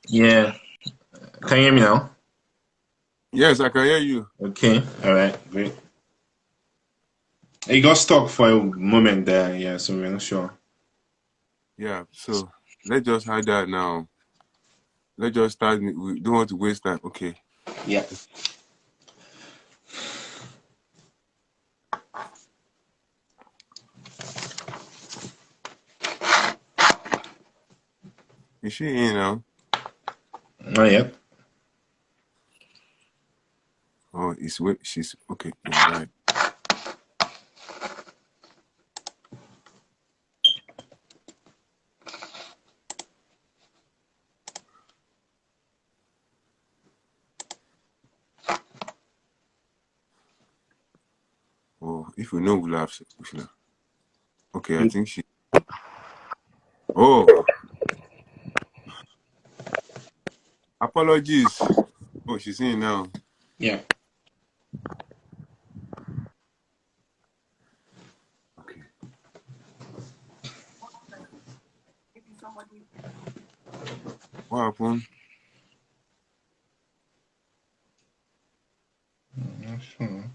Yeah. Can you hear me now? Yes, I can hear you. Okay. All right. Great. It got stuck for a moment there. Yeah. So we're not sure. Yeah, so let's just hide that now. Let's just start. We don't want to waste time. Okay. Yeah. Is she in now? Not yet. Oh, she's okay. Yeah, right. Oh, if we know, we'll have. We should have. Okay, I think she. Oh, apologies. Oh, she's in now. Yeah. Okay. What happened? Not sure.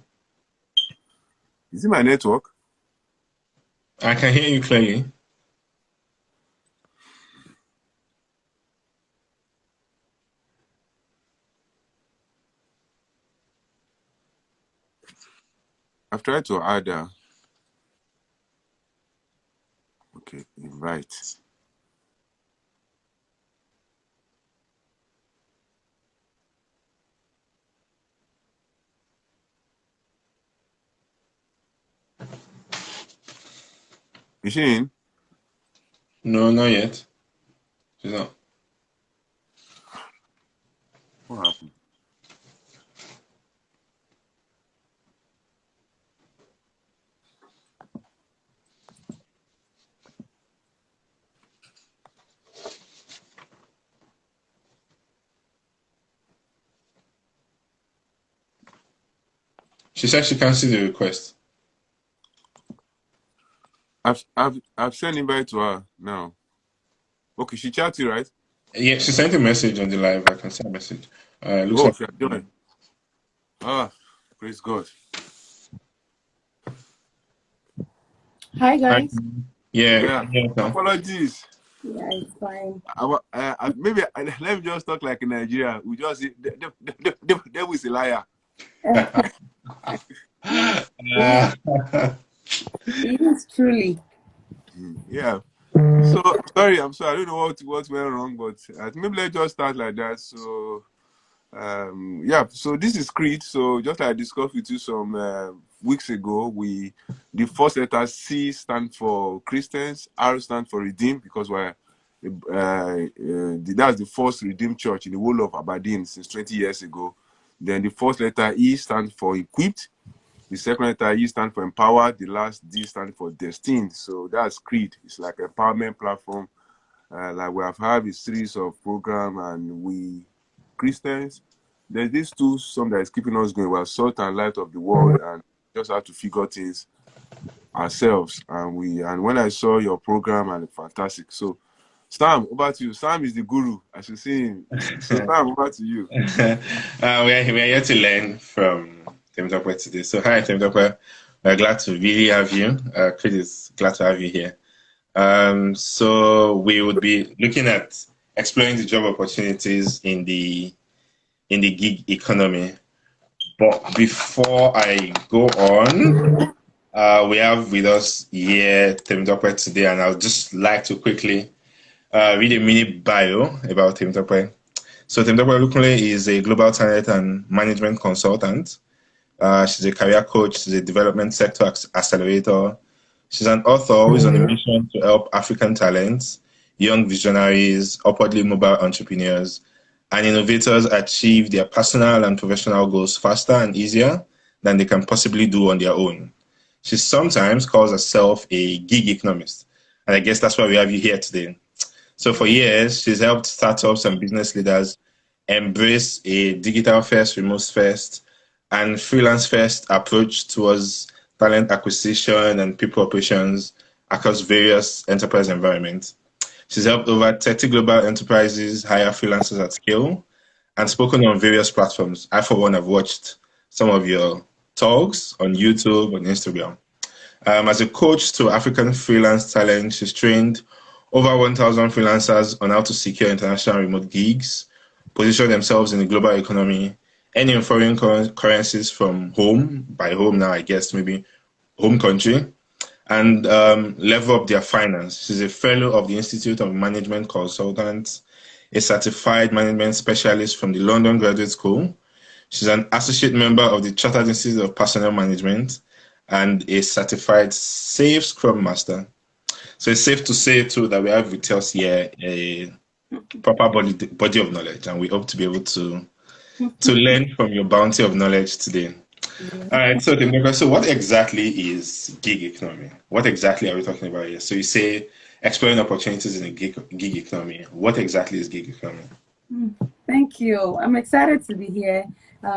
Is it my network? I can hear you clearly. I've tried to add her. Okay, invite. Is she in? No, not yet. She's not. What happened? She said she can see the request. I've sent invite to her now. Okay, she chatted, right? Yeah, she sent a message on the live. I can see a message. Looks Oh, like. she had joined. Ah, praise God. Hi guys. Yeah. Yeah, Yeah. apologies. Yeah, it's fine. Maybe let me just talk like in Nigeria. We just say, the devil is a liar. It is truly. Yeah. So sorry, I'm sorry. I don't know what went wrong, but maybe let's just start like that. So yeah. So this is Creed. So just like I discussed with you some weeks ago, the first letter C stand for Christians, R stand for Redeemed because that's the first Redeemed church in the whole of Aberdeen since 20 years ago. Then the first letter E stands for Equipped. The second letter E stands for Empowered. The last D stands for Destined. So that's Creed. It's like an empowerment platform. Like we have had a series of programs, and we Christians, there's this two some that is keeping us going. We're salt and light of the world, and just have to figure things ourselves. And when I saw your program, and fantastic. So Sam, over to you. Sam is the guru. I should see him. So Sam, over to you. We are here to learn from Temitope today. So hi Temitope, we're glad to really have you. Chris is glad to have you here. So we would be looking at exploring the job opportunities in the gig economy. But before I go on, we have with us here Temitope today, and I'll just like to quickly read a mini bio about Temitope. So Temitope Olukunle is a global talent and management consultant. She's a career coach. She's a development sector accelerator. She's an author who is on a mission to help African talents, young visionaries, upwardly mobile entrepreneurs, and innovators achieve their personal and professional goals faster and easier than they can possibly do on their own. She sometimes calls herself a gig economist. And I guess that's why we have you here today. So for years, she's helped startups and business leaders embrace a digital first, remote first, and freelance first approach towards talent acquisition and people operations across various enterprise environments. She's helped over 30 global enterprises hire freelancers at scale and spoken on various platforms. I, for one, have watched some of your talks on YouTube and Instagram. As a coach to African freelance talent, she's trained over 1,000 freelancers on how to secure international remote gigs, position themselves in the global economy, earn in foreign currencies from home, by home now, I guess, maybe home country, and level up their finance. She's a fellow of the Institute of Management Consultants, a certified management specialist from the London Graduate School. She's an associate member of the Chartered Institute of Personnel Management and a certified Safe Scrum Master. So it's safe to say too that we have with us here a proper body of knowledge, and we hope to be able to learn from your bounty of knowledge today. All right, so Temitope, so what exactly is gig economy? What exactly are we talking about here? So you say exploring opportunities in a gig economy. What exactly is gig economy? Thank you. I'm excited to be here.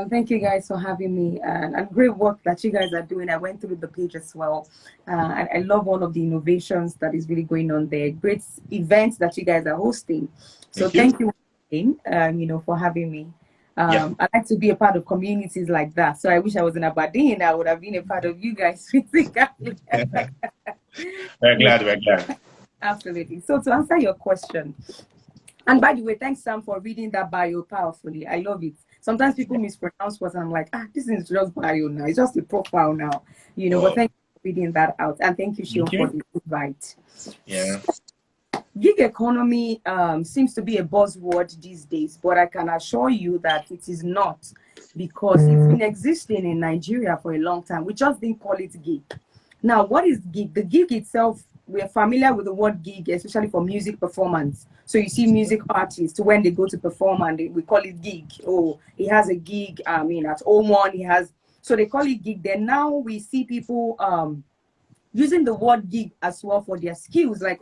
Thank you guys for having me, and great work that you guys are doing. I went through the page as well. I love all of the innovations that is really going on there. Great events that you guys are hosting. So thank you again, for having me. I like to be a part of communities like that. So I wish I was in Aberdeen. I would have been a part of you guys physically. We're glad. Absolutely. So to answer your question, and by the way, thanks Sam for reading that bio powerfully. I love it. Sometimes people mispronounce what I'm like, this is just bio now. It's just a profile now, But thank you for reading that out, and thank you, Shion, for the invite. Yeah. Gig economy seems to be a buzzword these days, but I can assure you that it is not, because it's been existing in Nigeria for a long time. We just didn't call it gig. Now, what is gig? The gig itself, we're familiar with the word gig, especially for music performance. So you see music artists when they go to perform and we call it gig. Oh, he has a gig, at O1, he has, so they call it gig. Then now we see people using the word gig as well for their skills, like,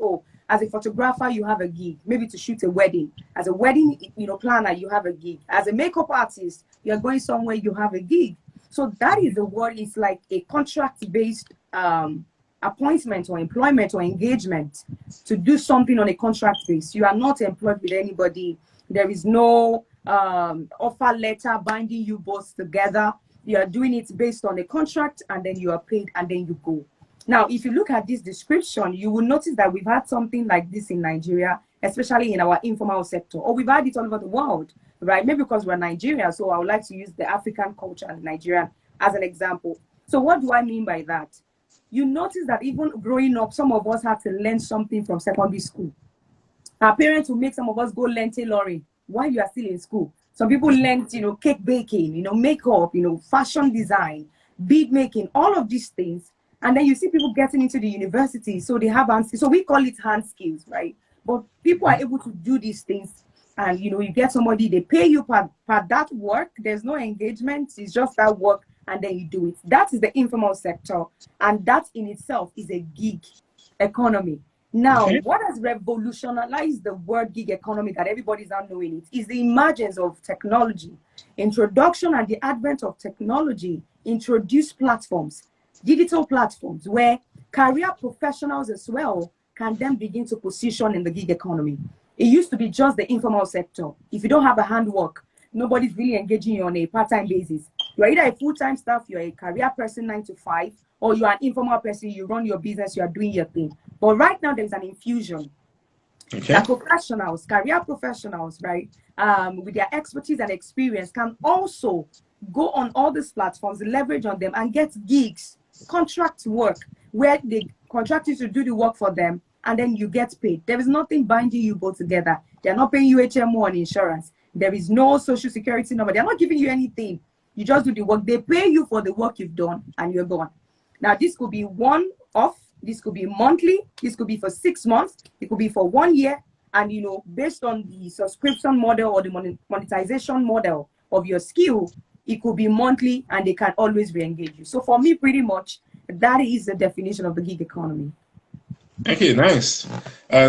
as a photographer, you have a gig, maybe to shoot a wedding. As a wedding, planner, you have a gig. As a makeup artist, you're going somewhere, you have a gig. So that is the word. It's like a contract-based appointment or employment or engagement to do something on a contract base. You are not employed with anybody. There is no offer letter binding you both together. You are doing it based on a contract, and then you are paid, and then you go. Now, if you look at this description, you will notice that we've had something like this in Nigeria, especially in our informal sector, or we've had it all over the world, right? Maybe because we're Nigeria, so I would like to use the African culture and Nigerian as an example. So what do I mean by that? You notice that even growing up, some of us have to learn something from secondary school. Our parents will make some of us go learn tailoring while you are still in school. Some people learn, cake baking, makeup, fashion design, bead making, all of these things. And then you see people getting into the university, so they have so we call it hand skills, right? But people are able to do these things, and you get somebody, they pay you per that work. There's no engagement, it's just that work, and then you do it. That is the informal sector, and that in itself is a gig economy. Now, what has revolutionized the word gig economy that everybody's now knowing it is the emergence of technology. Introduction and the advent of technology introduced platforms, digital platforms, where career professionals as well can then begin to position in the gig economy. It used to be just the informal sector. If you don't have a handwork, nobody's really engaging you on a part-time basis. You're either a full-time staff, you're a career person 9 to 5, or you're an informal person, you run your business, you are doing your thing. But right now there's an infusion. That professionals, career professionals, right, with their expertise and experience can also go on all these platforms, leverage on them, and get gigs, contract work, where they contract you to do the work for them, and then you get paid. There is nothing binding you both together. They're not paying you HMO and insurance. There is no social security number. They're not giving you anything. You just do the work. They pay you for the work you've done, and you're gone. Now, this could be one-off. This could be monthly. This could be for 6 months. It could be for 1 year. And, based on the subscription model or the monetization model of your skill, it could be monthly, and they can always re-engage you. So for me, pretty much, that is the definition of the gig economy. Okay, nice.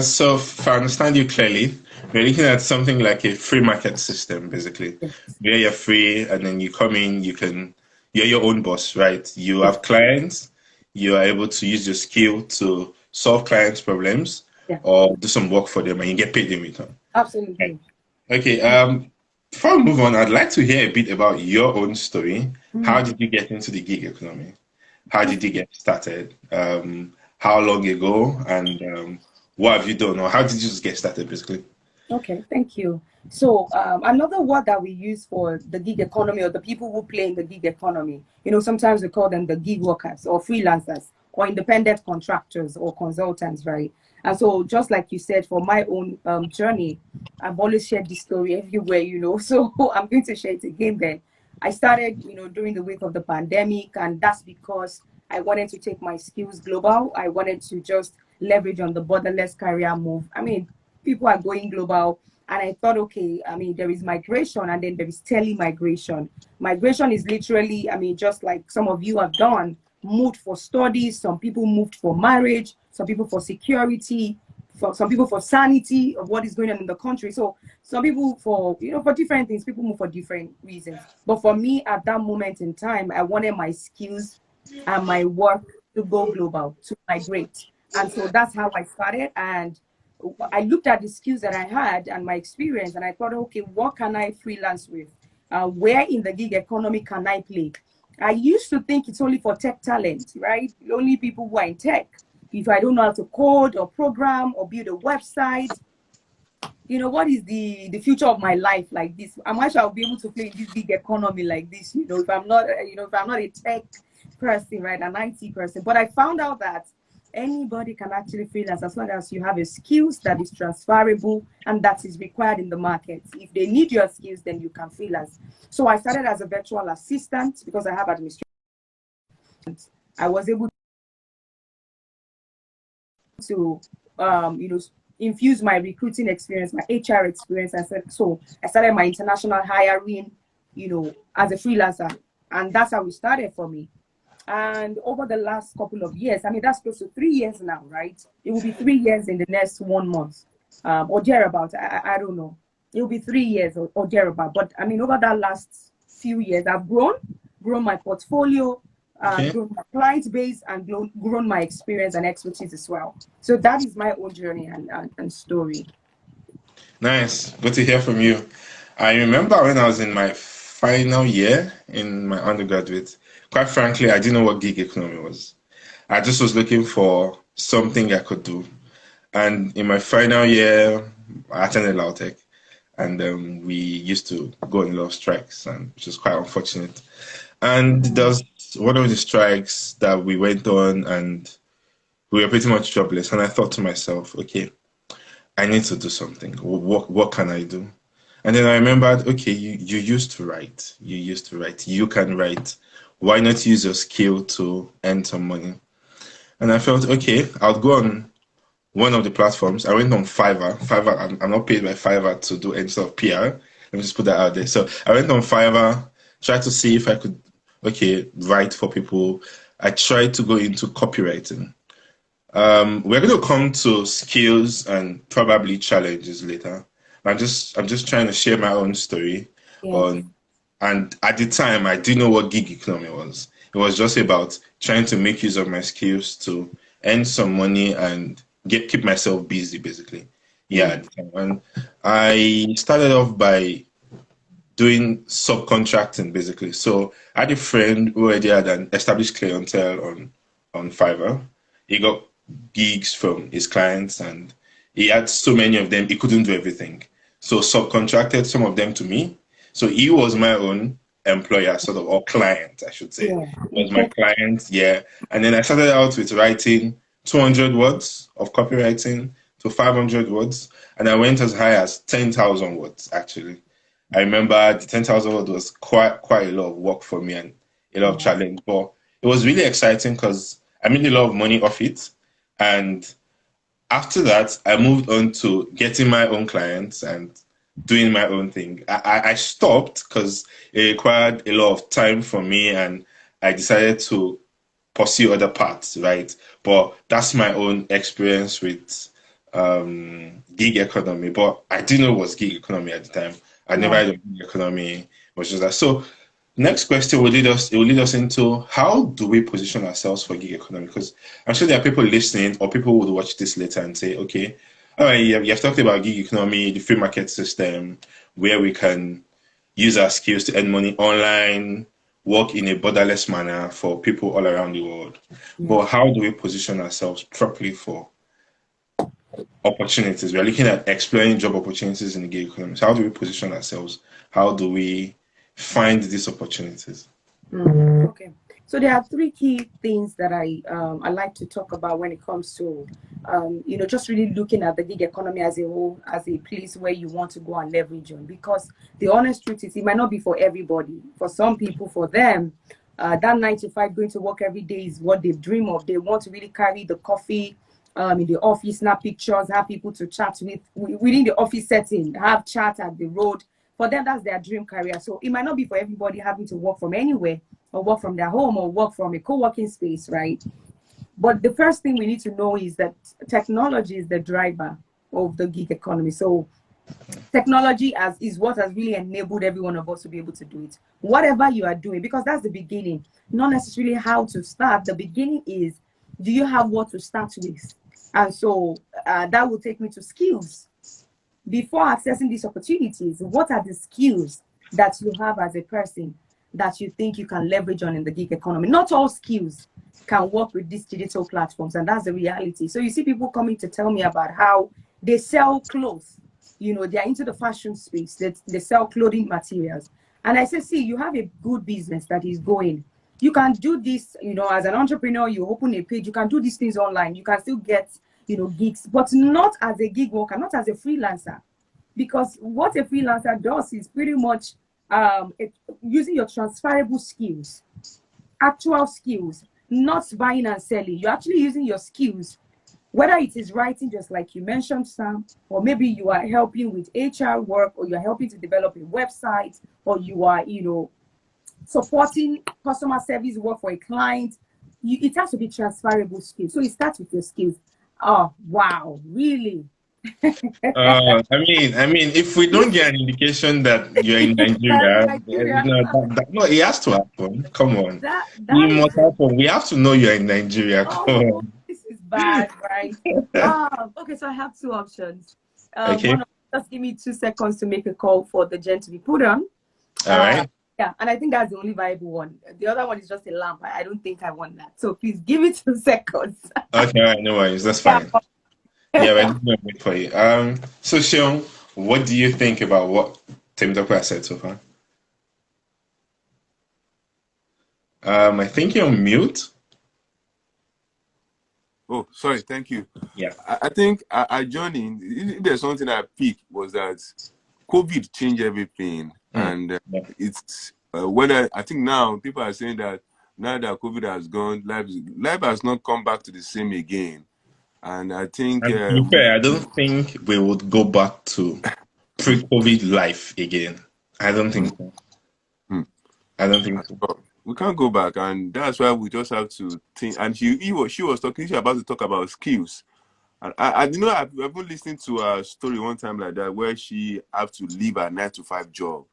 So if I understand you clearly, we're looking at something like a free market system, basically, Yes. where you're free and then you come in, you're your own boss, right? You Yes. have clients, you are able to use your skill to solve clients' problems Yeah. or do some work for them and you get paid in return. Right. Absolutely. Okay, before we move on, I'd like to hear a bit about your own story. How Mm. did you get into the gig economy? How did you get started? How long ago? And what have you done? Or how did you just get started, basically? Okay, thank you. So another word that we use for the gig economy or the people who play in the gig economy, sometimes we call them the gig workers or freelancers or independent contractors or consultants, right? And so just like you said, for my own journey, I've always shared this story everywhere. So I'm going to share it again then. I started, during the week of the pandemic, and that's because I wanted to take my skills global. I wanted to just leverage on the borderless career move. I mean, people are going global. And I thought, okay, I mean, there is migration and then there is tele-migration. Migration is literally, I mean, just like some of you have done, moved for studies, some people moved for marriage, some people for security, for some people for sanity of what is going on in the country. So some people for different things, people move for different reasons. But for me, at that moment in time, I wanted my skills and my work to go global, to migrate. And so that's how I started. And I looked at the skills that I had and my experience, and I thought, okay, what can I freelance with? Where in the gig economy can I play? I used to think it's only for tech talent, right? Only people who are in tech. If I don't know how to code or program or build a website, what is the future of my life like this? How much I'll be able to play in this gig economy like this? If I'm not, if I'm not a tech person, right, an IT person. But I found out that anybody can actually freelance as long as you have a skills that is transferable and that is required in the market. If they need your skills, then you can freelance. So I started as a virtual assistant because I have administration. I was able to infuse my recruiting experience, my HR experience, and so I started my international hiring, as a freelancer, and that's how it started for me. And over the last couple of years, I mean, that's close to 3 years now, right? It will be 3 years in the next 1 month, or thereabout. I don't know. It will be 3 years or thereabout. But I mean, over that last few years, I've grown my portfolio, Okay, grown my client base, and grown my experience and expertise as well. So that is my own journey and story. nice. Good to hear from you. I remember when I was in my final year in my undergraduate, quite frankly, I didn't know what gig economy was. I just was looking for something I could do. And in my final year, I attended Lautech, and we used to go on a lot of strikes, and which was quite unfortunate. And there Mm. was one of the strikes that we went on, and we were pretty much jobless. And I thought to myself, okay, I need to do something. What can I do? And then I remembered, okay, you used to write. You used to write. You can write. Why not use your skill to earn some money? And I felt, okay, I'll go on one of the platforms. I went on Fiverr. Fiverr, I'm not paid by Fiverr to do any sort of PR. Let me just put that out there. So I went on Fiverr, tried to see if I could, okay, write for people. I tried to go into copywriting. We're going to come to skills and probably challenges later. I'm just trying to share my own story Yes. on, and at the time I didn't know what gig economy was. It was just about trying to make use of my skills to earn some money and keep myself busy, basically. Yeah, Mm. at the time. And I started off by doing subcontracting, basically. So I had a friend who already had an established clientele on Fiverr. He got gigs from his clients, and he had so many of them, he couldn't do everything. So subcontracted some of them to me. So he was my own employer, sort of, or client, I should say. Yeah. He was my Okay. client, yeah. And then I started out with writing 200 words of copywriting to 500 words, and I went as high as 10,000 words, actually. I remember the 10,000 word was quite a lot of work for me and a lot of Yeah. challenge, but it was really exciting because I made a lot of money off it. And after that, I moved on to getting my own clients and doing my own thing. I stopped because it required a lot of time from me, and I decided to pursue other paths, right? But that's my own experience with gig economy. But I didn't know it was gig economy at the time. I never Yeah. heard of gig economy, which is that. So next question will lead us into how do we position ourselves for gig economy? Because I'm sure there are people listening or people who would watch this later and say, okay, all right, you've talked about gig economy, the free market system, where we can use our skills to earn money online, work in a borderless manner for people all around the world. Yeah. But how do we position ourselves properly for opportunities? We're looking at exploring job opportunities in the gig economy. So how do we position ourselves? How do we find these opportunities? Okay. So there are three key things that I like to talk about when it comes to just really looking at the gig economy as a whole, as a place where you want to go and leverage on. Because the honest truth is, it might not be for everybody. For some people, for them, that 9 to 5 going to work every day is what they dream of. They want to really carry the coffee in the office, snap pictures, have people to chat with within the office setting, have chat at the road. For them, that's their dream career. So it might not be for everybody having to work from anywhere or work from their home or work from a co-working space, right? But the first thing we need to know is that technology is the driver of the gig economy. So technology is what has really enabled every one of us to be able to do it. Whatever you are doing, because that's the beginning, not necessarily how to start. The beginning is, do you have what to start with? And so that will take me to skills. Before accessing these opportunities, what are the skills that you have as a person that you think you can leverage on in the gig economy? Not all skills can work with these digital platforms, and that's the reality. So you see people coming to tell me about how they sell clothes. They're into the fashion space, they sell clothing materials. And I say, see, you have a good business that is going. You can do this, as an entrepreneur, you open a page, you can do these things online. You can still get, gigs, but not as a gig worker, not as a freelancer. Because what a freelancer does is pretty much using your transferable skills, actual skills, not buying and selling. You're actually using your skills, whether it is writing, just like you mentioned, Sam, or maybe you are helping with HR work, or you're helping to develop a website, or you are, supporting customer service work for a client. It has to be transferable skills. So it starts with your skills. Oh, wow, really? I mean, if we don't get an indication that you're in That Nigeria, Nigeria, no, it has to happen. Come on, that it is must happen. We have to know you're in Nigeria. Come oh, on. this is bad, right? Okay, so I have two options. Okay. One of just give me 2 seconds to make a call for the gen to be put on. All Uh, right. yeah, and I think that's the only viable one. The other one is just a lamp. I don't think I want that. So please give me 2 seconds. Okay. All right. No worries. That's Yeah. fine. Yeah, we're just gonna wait for you. So Sean, what do you think about what Temitope has said so far? I think you're on mute. Oh, sorry. Thank you. Yeah. I think I joined in. If there's something I picked was that COVID changed everything, Mm. and Yeah. it's whether I think now people are saying that now that COVID has gone, life has not come back to the same again, and I think And to be fair, I don't think we would go back to pre-COVID life again. I don't think so. hmm, I don't think so. we can't go back, and that's why we just have to think. And she was talking. She was about to talk about skills. And I I've been listening to a story one time like that where she have to leave her 9 to 5 job,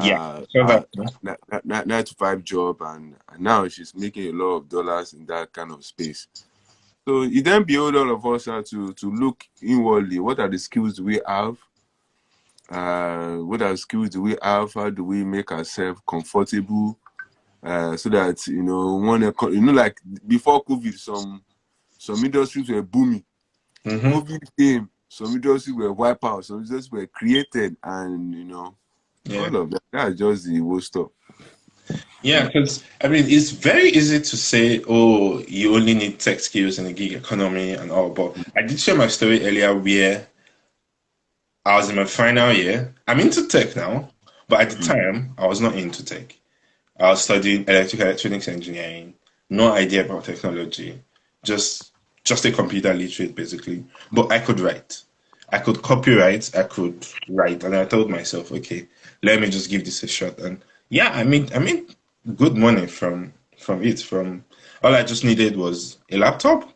Yeah. uh, So uh, that, no? 9 to 5 job, and now she's making a lot of dollars in that kind of space. So it then beheld all of us to look inwardly. What are the skills do we have? What are the skills do we have? How do we make ourselves comfortable? So that like before COVID, some industries were booming. Mm-hmm. COVID came, some industries were wiped out, some industries were created, and Yeah. all of that. That's just the whole stuff. Yeah, because I mean, it's very easy to say, oh, you only need tech skills in the gig economy and all, but I did share my story earlier where I was in my final year. I'm into tech now, but at the Mm. time, I was not into tech. I was studying electrical electronics engineering, no idea about technology, just just a computer literate basically. But I could write. I could copyright, I could write, and I told myself, okay, let me just give this a shot. And yeah, I mean good money from it. From all I just needed was a laptop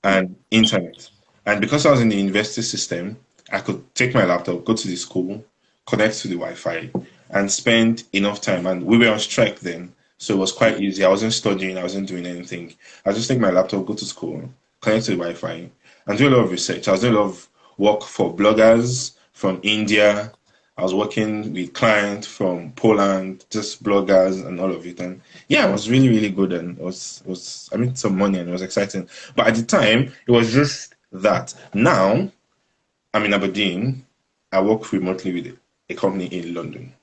and internet. And because I was in the university system, I could take my laptop, go to the school, connect to the Wi-Fi, and spend enough time. And we were on strike then, so it was quite easy. I wasn't studying, I wasn't doing anything. I just take my laptop, go to school, connect to the Wi-Fi, and do a lot of research. I was doing a lot of work for bloggers from India. I was working with clients from Poland, just bloggers and all of it. And yeah, it was really, really good, and it was I made some money and it was exciting. But at the time, it was just that. Now I'm in Aberdeen. I work remotely with a company in London.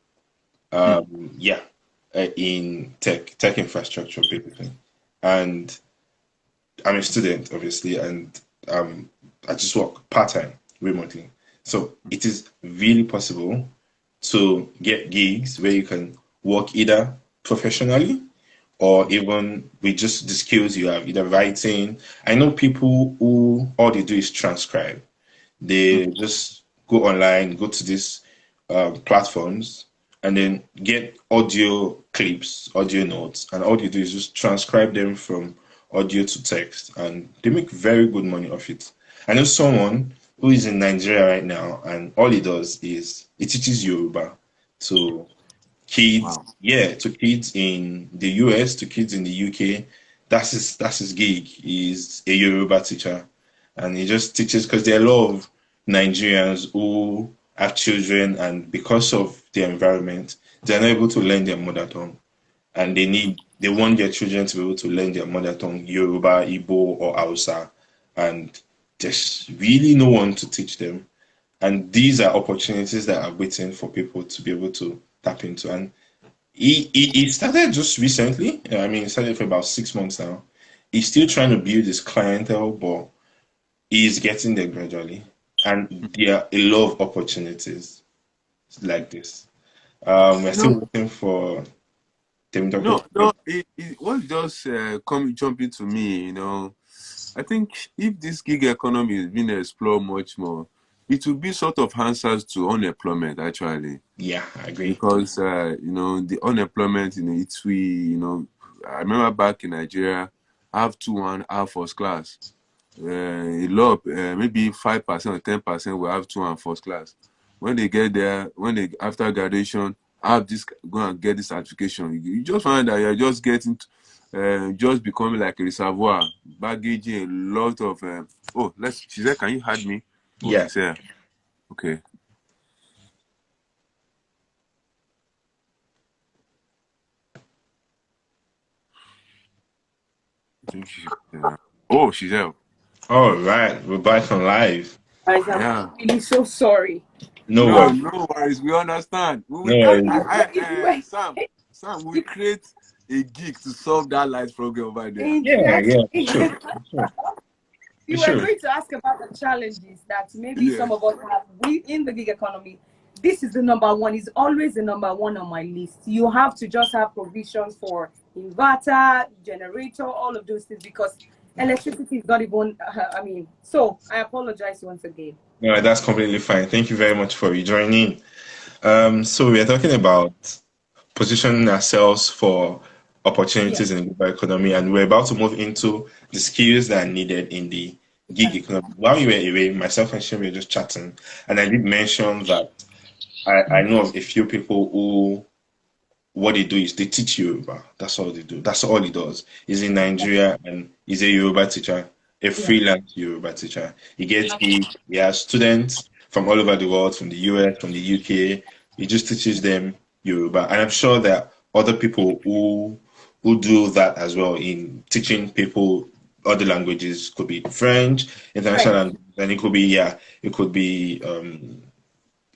Yeah, in tech infrastructure basically, and I'm a student obviously, and I just work part time remotely. So it is really possible to get gigs where you can work either professionally or even with just the skills you have, either writing. I know people who all they do is transcribe. They just go online, go to these platforms, and then get audio clips, audio notes, and all you do is just transcribe them from audio to text, and they make very good money off it. I know someone who is in Nigeria right now, and all he does is he teaches Yoruba to kids, Wow. yeah, to kids in the US, to kids in the UK. That's his gig. He's a Yoruba teacher, and he just teaches because there are a lot of Nigerians who have children, and because of the environment, they're not able to learn their mother tongue, and they want their children to be able to learn their mother tongue, Yoruba, Igbo, or Hausa, and there's really no one to teach them. And these are opportunities that are waiting for people to be able to tap into. And he started just recently. I mean, he started for about 6 months now. He's still trying to build his clientele, but he's getting there gradually. And there are a lot of opportunities like this. We're You know, still waiting for Temitope. no, what just come jumping to me, I think if this gig economy is being explored much more, it will be sort of answers to unemployment actually, Yeah, I agree. because the unemployment, it's I remember back in Nigeria, have 2-1, have first class. A lot, maybe 5% or 10% will have 2 and first class. When they get there, when they after graduation, have this go and get this certification. You just find that you're just getting, just becoming like a reservoir, baggaging a lot of. Oh, she said, can you hide me? Oh, Yeah. she's here. Okay. I think she's. Oh, she's here. All right, we're back on live. Guys, I'm Yeah. really so sorry. No No, worries. no worries. We understand. We will, No worries. Sam, we create a gig to solve that light problem over there. Yeah, Exactly. sure, sure, You were sure. going to ask about the challenges that maybe Yeah. some of us have. We in the gig economy, this is the number one. Is always the number one on my list. You have to just have provisions for inverter, generator, all of those things because electricity is not even. I mean, so I apologize once again. No, that's completely fine. Thank you very much for rejoining. So we are talking about positioning ourselves for Yeah. opportunities in the global economy, and we're about to move into the skills that are needed in the gig economy. While you were away, myself and Shem were just chatting, and I did mention that I know of a few people who what they do is they teach Yoruba. That's all they do. That's all he does. He's in Nigeria and he's a Yoruba teacher, a Yeah. freelance Yoruba teacher. He gets gigs. He has students from all over the world, from the US, from the UK. He just teaches them Yoruba. And I'm sure that other people who do that as well in teaching people other languages. Could be French, international Right. languages, and it could be it could be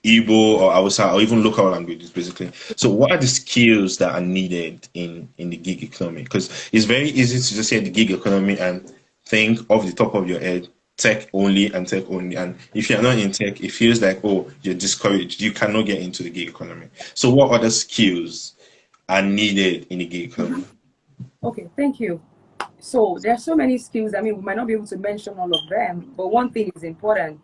Igbo or Hausa or even local languages, basically. So, what are the skills that are needed in the gig economy? Because it's very easy to just say the gig economy and think off the top of your head tech only and tech only. And if you're not in tech, it feels like oh you're discouraged. You cannot get into the gig economy. So, what other skills are needed in the gig economy? Okay. Thank you. So there are so many skills. I mean, we might not be able to mention all of them, but one thing is important.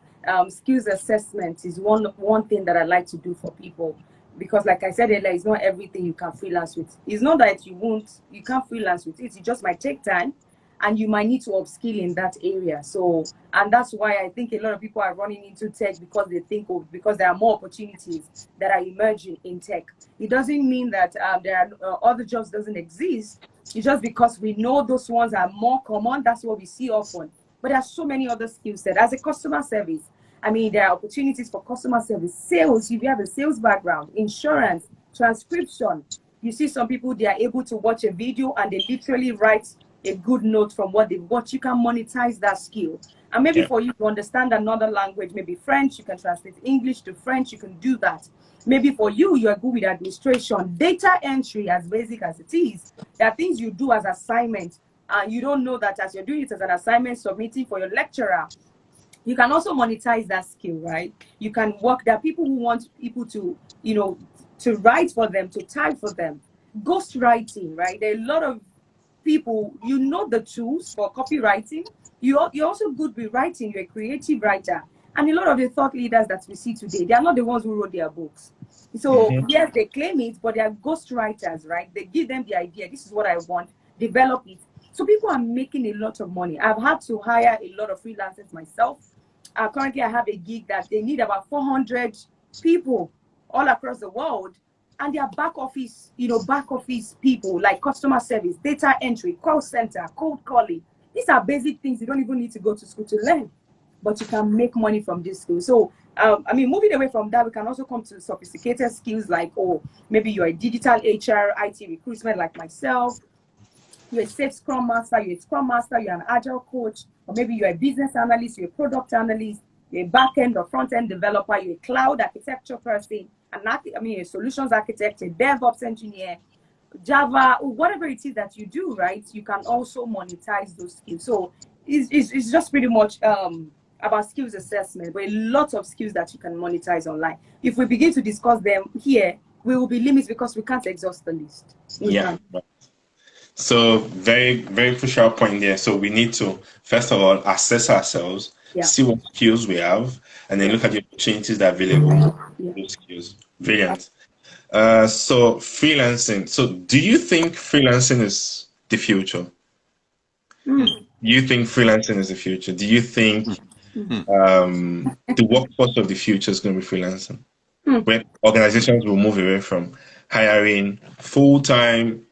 Skills assessment is one thing that I like to do for people because like I said earlier, it's not everything you can freelance with. It's not that you can't freelance with it. It just might take time, and you might need to upskill in that area. So, and that's why I think a lot of people are running into tech, because they think because there are more opportunities that are emerging in tech. It doesn't mean that there are other jobs doesn't exist. It's just because we know those ones are more common. That's what we see often. But there are so many other skill sets. As a customer service, I mean, there are opportunities for customer service, sales, if you have a sales background, insurance, transcription. You see some people, they are able to watch a video and they literally write a good note from what they've watched. You can monetize that skill. And maybe for you to understand another language, maybe French, you can translate English to French, you can do that. Maybe for you, you're good with administration, data entry, as basic as it is. There are things you do as assignment, and you don't know that as you're doing it as an assignment, submitting for your lecturer. You can also monetize that skill, right? You can work. There are people who want people to, to write for them, to type for them. Ghost writing, right? There are a lot of people, the tools for copywriting. You're also good with writing. You're a creative writer. And a lot of the thought leaders that we see today, they are not the ones who wrote their books. So yes, they claim it, but they are ghost writers, right? They give them the idea. This is what I want. Develop it. So people are making a lot of money. I've had to hire a lot of freelancers myself. Currently, I have a gig that they need about 400 people all across the world. And they are back office people like customer service, data entry, call center, cold calling. These are basic things you don't even need to go to school to learn, but you can make money from this skill. So, moving away from that, we can also come to sophisticated skills like, maybe you're a digital HR, IT recruitment like myself. You're a safe scrum master, you're a scrum master, you're an agile coach, or maybe you're a business analyst, you're a product analyst, you're a back-end or front-end developer, you're a cloud architecture person, a solutions architect, a DevOps engineer, Java, whatever it is that you do, right? You can also monetize those skills. So it's just pretty much about skills assessment, but a lot of skills that you can monetize online. If we begin to discuss them here, we will be limited because we can't exhaust the list. So very, very crucial point there. So we need to, first of all, assess ourselves, see what skills we have, and then look at the opportunities that are available for those skills. Brilliant. So freelancing. So do you think freelancing is the future? Do you think freelancing is the future? Do you think the workforce of the future is going to be freelancing? When organizations will move away from hiring full-time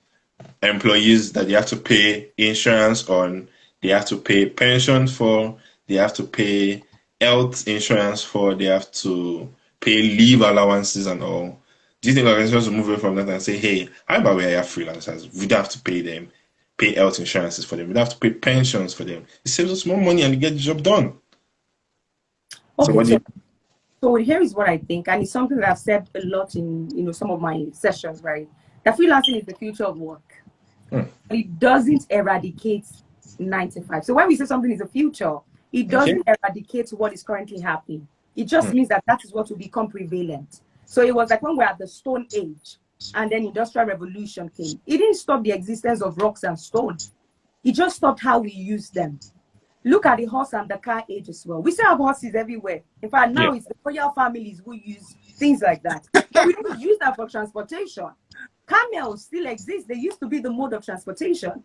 employees that they have to pay insurance on, they have to pay pensions for, they have to pay health insurance for, they have to pay leave allowances and all. Do you think organizations will move away from that and say, hey, how about we hire freelancers? We don't have to pay them, pay health insurances for them. We don't have to pay pensions for them. It saves us more money and we get the job done. Okay, so here is what I think, and it's something that I've said a lot in some of my sessions, right? That freelancing is the future of work. It doesn't eradicate 9 to 5. So when we say something is the future, it doesn't eradicate what is currently happening. It just means that is what will become prevalent. So it was like when we're at the Stone Age and then Industrial Revolution came. It didn't stop the existence of rocks and stones. It just stopped how we use them. Look at the horse and the car age as well. We still have horses everywhere. In fact, now it's the royal families who use things like that. But we don't use that for transportation. Camels still exist. They used to be the mode of transportation.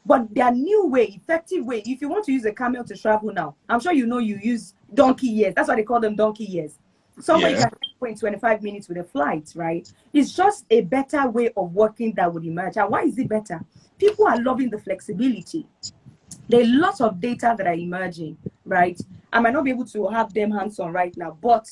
But their new way, effective way, if you want to use a camel to travel now, I'm sure you use donkey years. That's why they call them donkey years. Somebody can go in 25 minutes with a flight, right? It's just a better way of working that would emerge. And why is it better? People are loving the flexibility. There are lots of data that are emerging, right? I might not be able to have them hands-on right now, but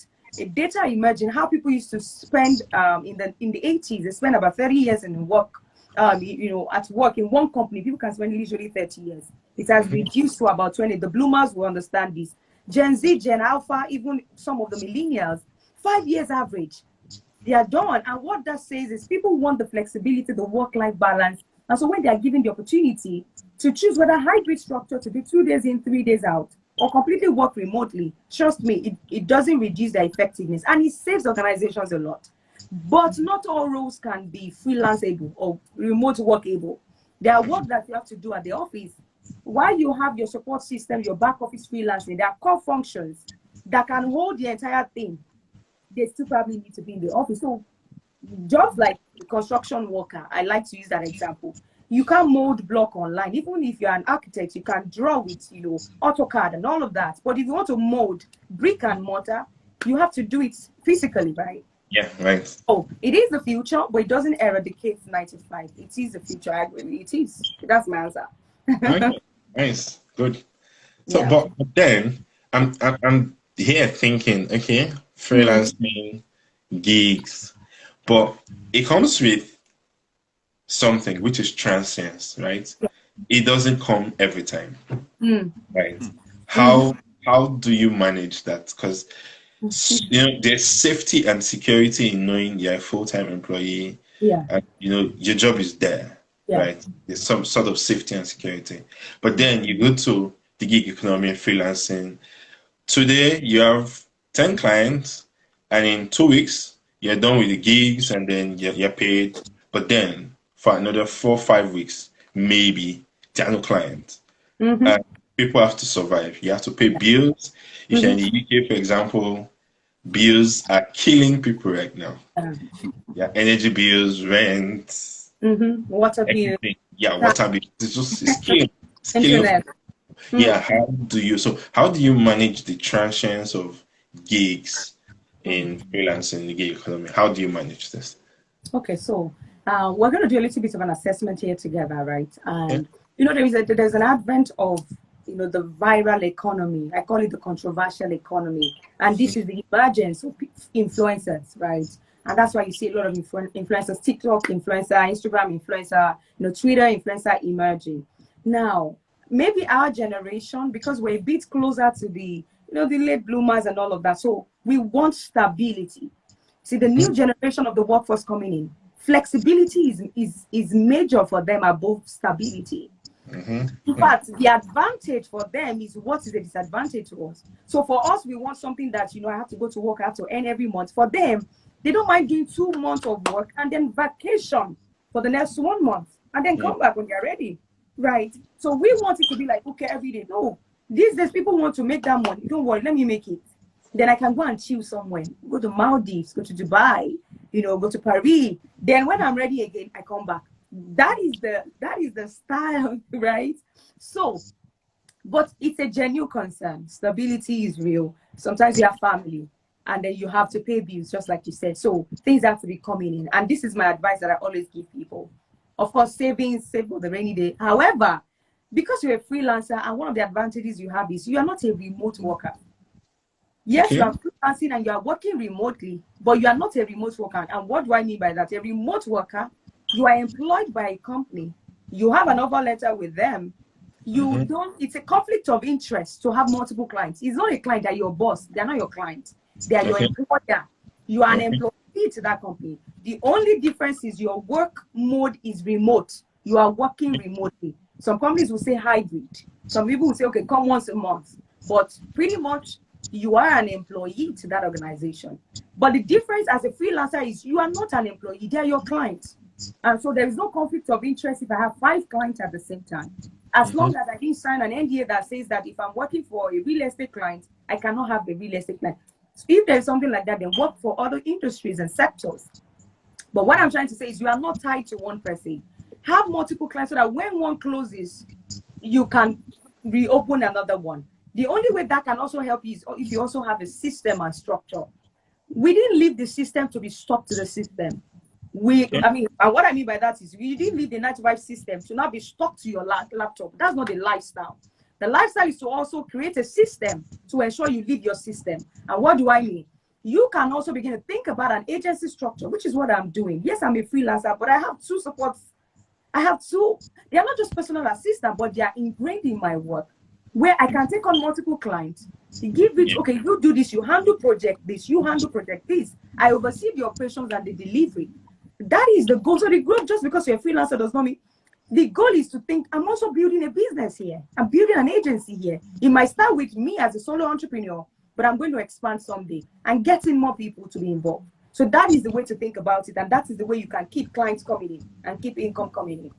data emerging, how people used to spend in the 80s, they spent about 30 years in work, at work in one company. People can spend literally 30 years. It has reduced to about 20. The bloomers will understand this. Gen Z, Gen Alpha, even some of the millennials, 5 years average. They are done. And what that says is people want the flexibility, the work-life balance. And so when they are given the opportunity to choose whether hybrid structure to be 2 days in, 3 days out, or completely work remotely, trust me, it doesn't reduce their effectiveness and it saves organizations a lot. But not all roles can be freelance-able or remote work-able. There are work that you have to do at the office. While you have your support system, your back office freelancing, there are core functions that can hold the entire thing. They still probably need to be in the office. So Jobs like the construction worker, I like to use that example. You can mold block online. Even if you're an architect, you can draw with, AutoCAD and all of that. But if you want to mold brick and mortar, you have to do it physically, right? Yeah, right. Oh, it is the future, but it doesn't eradicate 95. It is the future. I agree. It is. That's my answer. Okay, nice, good. So, Yeah. but then I'm here thinking, okay, freelancing, gigs, but it comes with something which is transience, right? It doesn't come every time, Mm. right? Mm. How do you manage that? Because there's safety and security in knowing you're a full-time employee, Yeah. and your job is there, Yeah. right? There's some sort of safety and security. But then you go to the gig economy and freelancing. Today you have 10 clients, and in 2 weeks you're done with the gigs, and then you're paid. But then for another 4 or 5 weeks, maybe there are no clients. Mm-hmm. And people have to survive. You have to pay bills. If you're in the UK, for example, bills are killing people right now. Yeah, energy bills, rent, Water bill, everything. Yeah, water bills. It's killing. It's killing. internet. Yeah, how do you manage the transience of gigs in freelancing, the gig economy? How do you manage this? Okay, so we're going to do a little bit of an assessment here together, right? Yeah. And there's an advent of the viral economy. I call it the controversial economy, and this is the emergence of influencers, right? And that's why you see a lot of influencers, TikTok influencer, Instagram influencer, Twitter influencer emerging. Now, maybe our generation, because we're a bit closer to the late bloomers and all of that, so we want stability. See, the new generation of the workforce coming in, flexibility is major for them above stability. In fact, the advantage for them is what is a disadvantage to us. So for us, we want something that, I have to go to work, I have to earn every month. For them, they don't mind doing 2 months of work and then vacation for the next 1 month and then come back when they're ready, right? So we want it to be like, okay, every day. No, these days people want to make that money. Don't worry, let me make it. Then I can go and chill somewhere, go to Maldives, go to Dubai, go to Paris. Then when I'm ready again, I come back. That is the style, right? So, but it's a genuine concern. Stability is real. Sometimes you have family, and then you have to pay bills, just like you said. So things have to be coming in. And this is my advice that I always give people. Of course, save for the rainy day. However, because you're a freelancer, and one of the advantages you have is you are not a remote worker. Yes, Okay. you are freelancing and you are working remotely, but you are not a remote worker. And what do I mean by that? A remote worker, you are employed by a company. You have an offer letter with them. You don't, it's a conflict of interest to have multiple clients. It's not a client that your boss, they're not your client. They are your employer. You are an employee to that company. The only difference is your work mode is remote. You are working remotely. Some companies will say hybrid. Some people will say, okay, come once a month. But pretty much you are an employee to that organization. But the difference as a freelancer is you are not an employee, they are your clients. And so there is no conflict of interest if I have 5 clients at the same time. As long as I didn't sign an NDA that says that if I'm working for a real estate client, I cannot have a real estate client. So if there's something like that, then work for other industries and sectors. But what I'm trying to say is you are not tied to one person. Have multiple clients so that when one closes, you can reopen another one. The only way that can also help you is if you also have a system and structure. We didn't leave the system to be stuck to the system. And what I mean by that is we didn't leave the 9 to 5 system to not be stuck to your laptop. That's not the lifestyle. The lifestyle is to also create a system to ensure you leave your system. And what do I mean? You can also begin to think about an agency structure, which is what I'm doing. Yes, I'm a freelancer, but I have 2 supports. I have 2. They are not just personal assistants, but they are ingrained in my work, where I can take on multiple clients. Give it, okay, you do this, you handle project this, you handle project this. I oversee the operations and the delivery. That is the goal. So the growth, just because you're a freelancer does not mean, the goal is to think, I'm also building a business here. I'm building an agency here. It might start with me as a solo entrepreneur, but I'm going to expand someday and getting more people to be involved. So that is the way to think about it. And that is the way you can keep clients coming in and keep income coming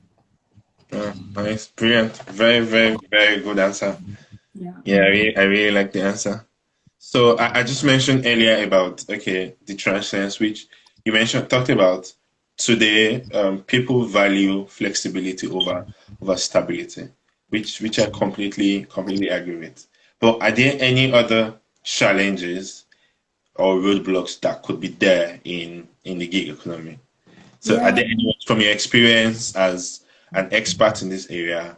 in. Nice, brilliant, very, very, very good answer. Yeah, I really like the answer. So I just mentioned earlier about the transience, which talked about today, people value flexibility over stability, which I completely agree with. But are there any other challenges or roadblocks that could be there in the gig economy? So are Yeah. there any, from your experience as an expert in this area,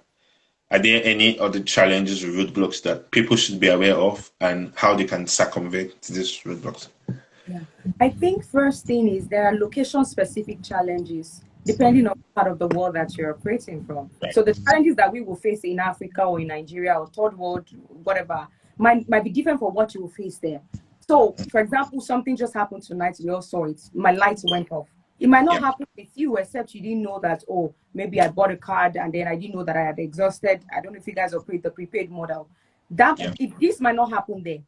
are there any other challenges or roadblocks that people should be aware of and how they can circumvent these roadblocks? Yeah. I think first thing is there are location specific challenges depending on part of the world that you're operating from. So the challenges that we will face in Africa or in Nigeria or third world, whatever, might be different from what you will face there. So, for example, something just happened tonight. We all saw it. My lights went off. It might not Yeah, happen with you, except you didn't know that, oh, maybe I bought a card and then I didn't know that I had exhausted. I don't know if you guys operate the prepaid model. That yeah, if this might not happen there,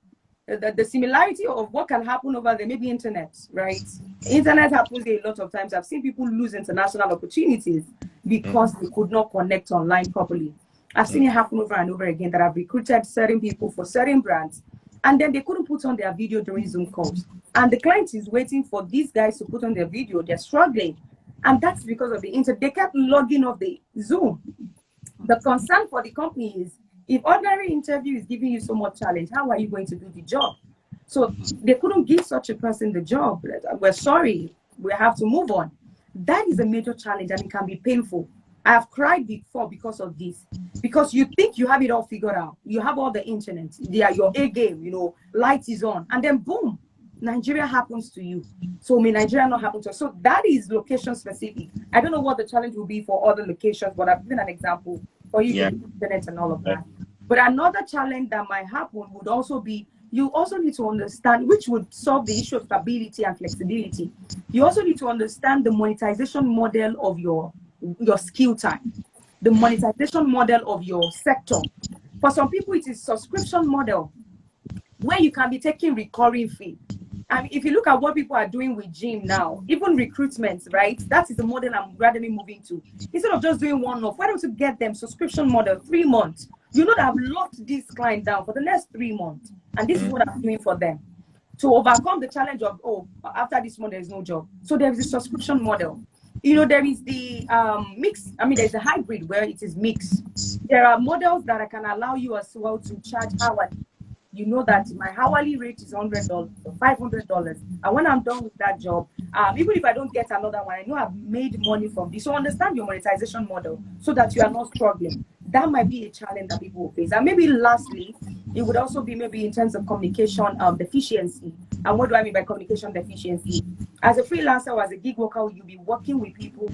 the similarity of what can happen over there, maybe internet, right? Internet happens a lot of times. I've seen people lose international opportunities because they could not connect online properly. I've seen it happen over and over again that I've recruited certain people for certain brands and then they couldn't put on their video during Zoom calls. And the client is waiting for these guys to put on their video. They're struggling. And that's because of the internet. They kept logging off the Zoom. The concern for the company is if ordinary interview is giving you so much challenge, how are you going to do the job? So they couldn't give such a person the job. We're sorry, we have to move on. That is a major challenge and it can be painful. I have cried before because of this. Because you think you have it all figured out. You have all the internet. They are your A game, light is on. And then boom, Nigeria happens to you. So may Nigeria not happen to us. So that is location specific. I don't know what the challenge will be for other locations, but I've given an example for you yeah, to internet and all of that. But another challenge that might happen would also be you also need to understand, which would solve the issue of stability and flexibility. You also need to understand the monetization model of your skill time, the monetization model of your sector. For some people, it is subscription model where you can be taking recurring fee. And if you look at what people are doing with gym now, even recruitment, right? That is the model I'm gradually moving to. Instead of just doing one-off, why don't you get them subscription model, 3 months? You know that I've locked this client down for the next 3 months. And this is what I'm doing for them. To overcome the challenge of, oh, after this month, there's no job. So there is a subscription model. There is the mix. I mean, there's a hybrid where it is mixed. There are models that can allow you as well to charge hourly. You know that my hourly rate is $100 or $500. And when I'm done with that job, even if I don't get another one, I know I've made money from this. So understand your monetization model so that you are not struggling. That might be a challenge that people will face. And maybe lastly, it would also be maybe in terms of communication deficiency. And what do I mean by communication deficiency? As a freelancer or as a gig worker, you'll be working with people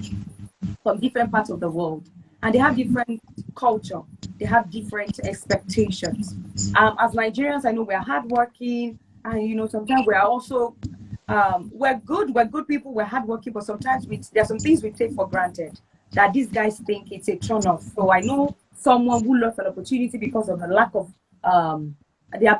from different parts of the world. And they have different culture. They have different expectations. As Nigerians, I know we're hardworking, and sometimes we are also we're good people, we're hardworking, but sometimes there's some things we take for granted that these guys think it's a turn off. So I know someone who lost an opportunity because of the lack of their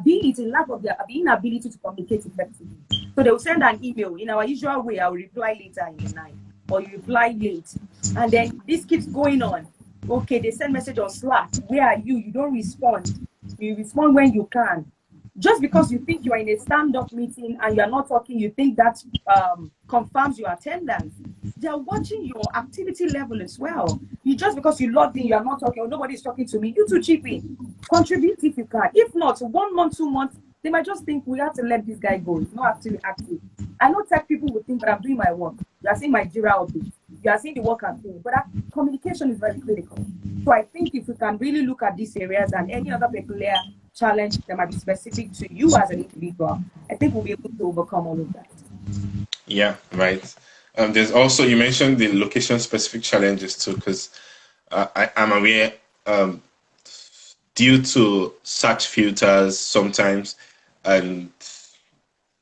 inability to communicate effectively. So they will send an email in our usual way. I will reply later in the night, or you reply late, and then this keeps going on. Okay, they send message on Slack. Where are you? You don't respond. You respond when you can. Just because you think you are in a stand-up meeting and you are not talking, you think that confirms your attendance. They are watching your activity level as well. Just because you logged in, you are not talking, or nobody's talking to me. You too chip in. Contribute if you can. If not, 1 month, 2 months, they might just think we have to let this guy go. He's not actually active. I know tech people will think that I'm doing my work. You are seeing my Jira update. You are seeing the work I'm doing. But communication is very critical. So I think if we can really look at these areas and any other peculiar challenge that might be specific to you as an individual, I think we'll be able to overcome all of that. yeah, right. There's also, you mentioned the location specific challenges too, because I'm aware due to search filters sometimes and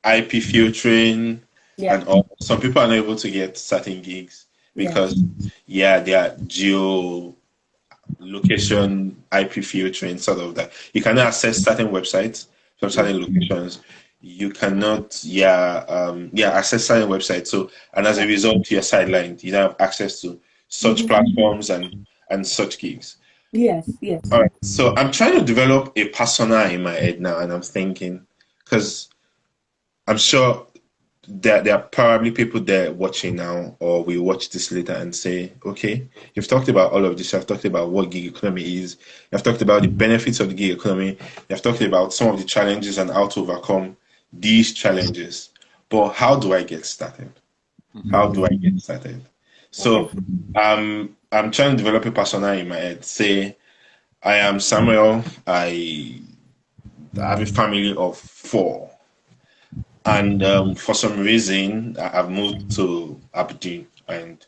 IP filtering and all, some people are not able to get certain gigs because they are geo location IP filtering sort of that. You cannot access certain websites from certain locations. You cannot access certain websites. So and as a result you're sidelined. You don't have access to such platforms and such gigs. Yes. All right. So I'm trying to develop a persona in my head now, and I'm thinking, because I'm sure there are probably people there watching now, or we watch this later and say, okay, you've talked about all of this. You've talked about what gig economy is. You've talked about the benefits of the gig economy. You've talked about some of the challenges and how to overcome these challenges. But how do I get started? How do I get started? So I'm trying to develop a persona in my head. Say, I am Samuel. I have a family of 4. And for some reason, I've moved to Aberdeen, and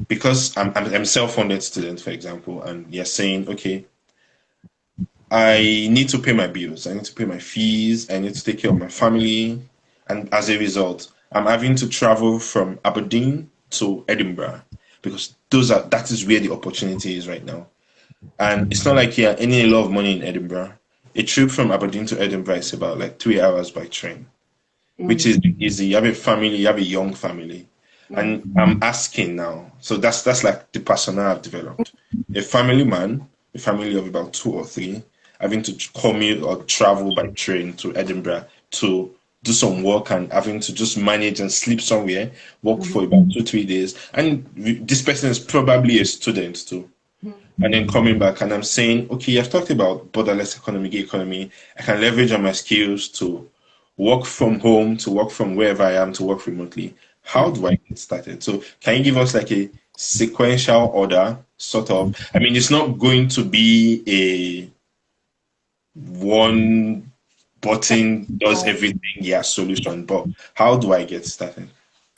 because I'm a self-funded student, for example, and you're saying, okay, I need to pay my bills, I need to pay my fees, I need to take care of my family, and as a result, I'm having to travel from Aberdeen to Edinburgh because that is where the opportunity is right now. And it's not like you're earning a lot of money in Edinburgh. A trip from Aberdeen to Edinburgh is about like 3 hours by train, which is easy. You have a family, you have a young family. And I'm asking now, so that's like the persona I've developed. A family man, a family of about 2 or 3, having to commute or travel by train to Edinburgh to do some work and having to just manage and sleep somewhere, work for about 2-3 days. And this person is probably a student too. And then coming back, and I'm saying, okay, I've talked about borderless economy, gig economy. I can leverage on my skills to work from home, to work from wherever I am, to work remotely. How do I get started? So can you give us like a sequential order, sort of? I mean, it's not going to be a one button does everything, solution, but how do I get started?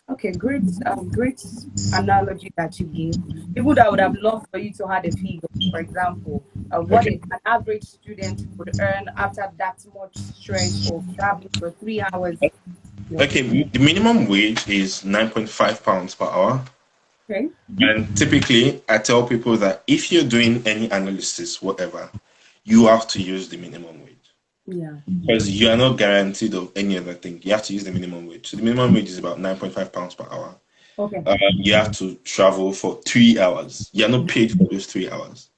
Okay, great analogy that you give. Even I would have loved for you to have a figure, for example, what an average student would earn after that much stress of traveling for 3 hours. Okay, the minimum wage is £9.5 per hour. Okay. And typically, I tell people that if you're doing any analysis, whatever, you have to use the minimum wage. Yeah. Because you are not guaranteed of any other thing. You have to use the minimum wage. So the minimum wage is about £9.5 per hour. Okay. You have to travel for 3 hours. You're not paid for those 3 hours.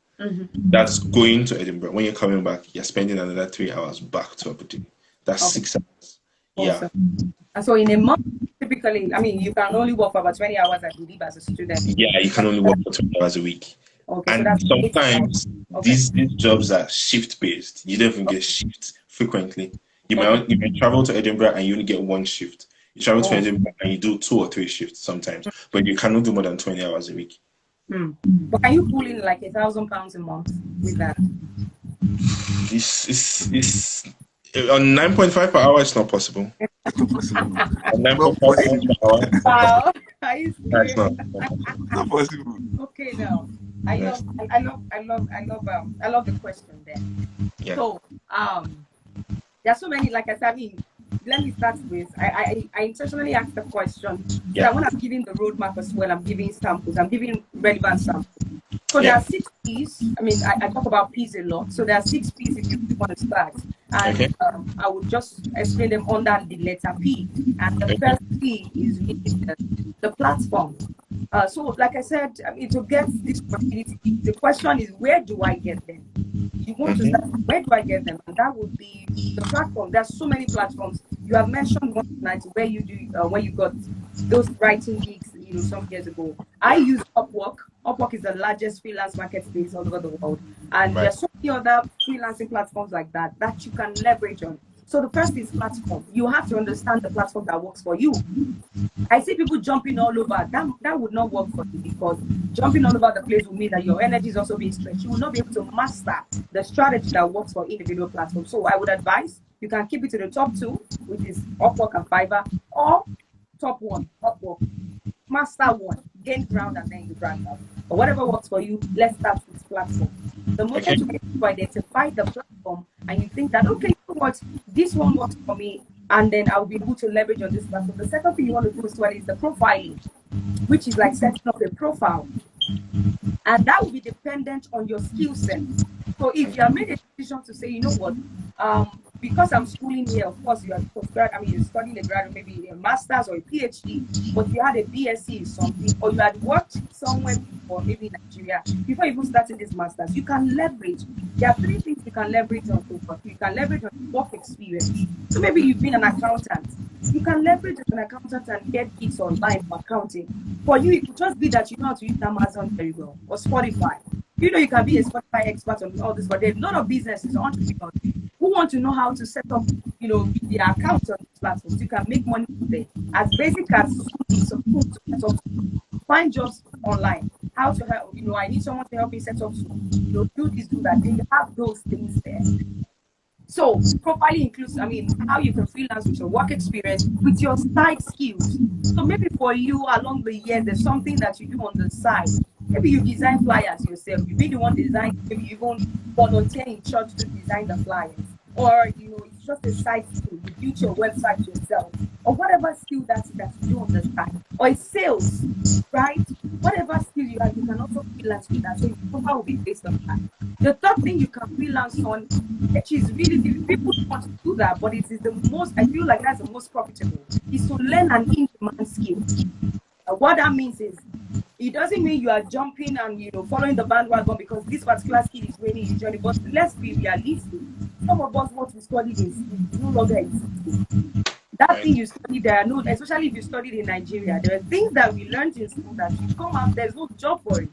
That's going to Edinburgh. When you're coming back, you're spending another 3 hours back to Aberdeen. That's 6 hours. Awesome. Yeah. And so in a month, typically, I mean, you can only work for about 20 hours, I believe, as a student. Yeah, you can only work for 20 hours a week. Okay, and so sometimes these jobs are shift based. You don't even get shifts frequently. You might travel to Edinburgh and you only get 1 shift. You travel to Edinburgh and you do 2 or 3 shifts sometimes, but you cannot do more than 20 hours a week. But can you pull in like £1,000 a month with that? This is on 9.5 per hour. It's not possible. On 9.5 per hour. Wow, that's not possible. Okay, now I love the question there. Yeah. So there are so many. Like I said, I mean, let me start with I intentionally asked the question. Yeah. When I'm giving the roadmap as well, I'm giving samples. I'm giving relevant samples. So there are 6 P's. I mean, I talk about P's a lot. So there are 6 P's if you want to start. And I will just explain them under the letter P. And the first P is the platform. So like I said, I mean, to get this opportunity, the question is, where do I get them? You want to start, where do I get them? And that would be the platform. There's so many platforms. You have mentioned one tonight where you do where you got those writing gigs, some years ago. I use Upwork. Upwork is the largest freelance marketplace all over the world. And there's so many other freelancing platforms like that you can leverage on. So the first is platform. You have to understand the platform that works for you. I see people jumping all over. That would not work for you, because jumping all over the place will mean that your energy is also being stretched. You will not be able to master the strategy that works for individual platforms. So I would advise you can keep it to the top 2, which is Upwork and Fiverr, or top 1, Upwork. Master 1, gain ground, and then you brand out. But whatever works for you, let's start with platform. The moment you identify the platform and you think that, okay, you know what, this one works for me, and then I'll be able to leverage on this platform. The second thing you want to do is the profiling, which is like setting up a profile. And that will be dependent on your skill set. So if you have made a decision to say, you know what, because I'm schooling here, of course, you're studying a graduate, maybe a master's or a PhD, but you had a BSc in something, or you had worked somewhere before, maybe in Nigeria, before even starting this master's, you can leverage. There are 3 things you can leverage on. You can leverage on work experience. So maybe you've been an accountant You can leverage as an accountant and get gigs online for accounting. For you, it could just be that you know how to use Amazon very well or Spotify. You can be a Spotify expert on all this, but there are a lot of businesses, entrepreneurs who want to know how to set up, their accounts on these platforms. You can make money from there. As basic as Zoom is some tools to set up, find jobs online. How to help, I need someone to help me set up Zoom. Do this, do that. Then you have those things there. So properly includes, how you can freelance with your work experience, with your side skills. So maybe for you along the years, there's something that you do on the side. Maybe you design flyers yourself. You be the one design, maybe you even volunteer in church to design the flyers. Or, it's just a side skill. You build your website yourself. Or whatever skill that you do on the side. Or it's sales, right? Whatever skill you have, you can also freelance with that. So your profile will be based on that. The third thing you can freelance on, which is really, people want to do that, but it is the most, I feel like that's the most profitable, is to learn an in-demand skill. What that means is, it doesn't mean you are jumping and following the bandwagon because this particular skill is winning your journey. But let's be realistic. Some of us what we studied in school is no longer existing. That thing you studied there, no, especially if you studied in Nigeria, there are things that we learned in school that you come out, there's no job for it.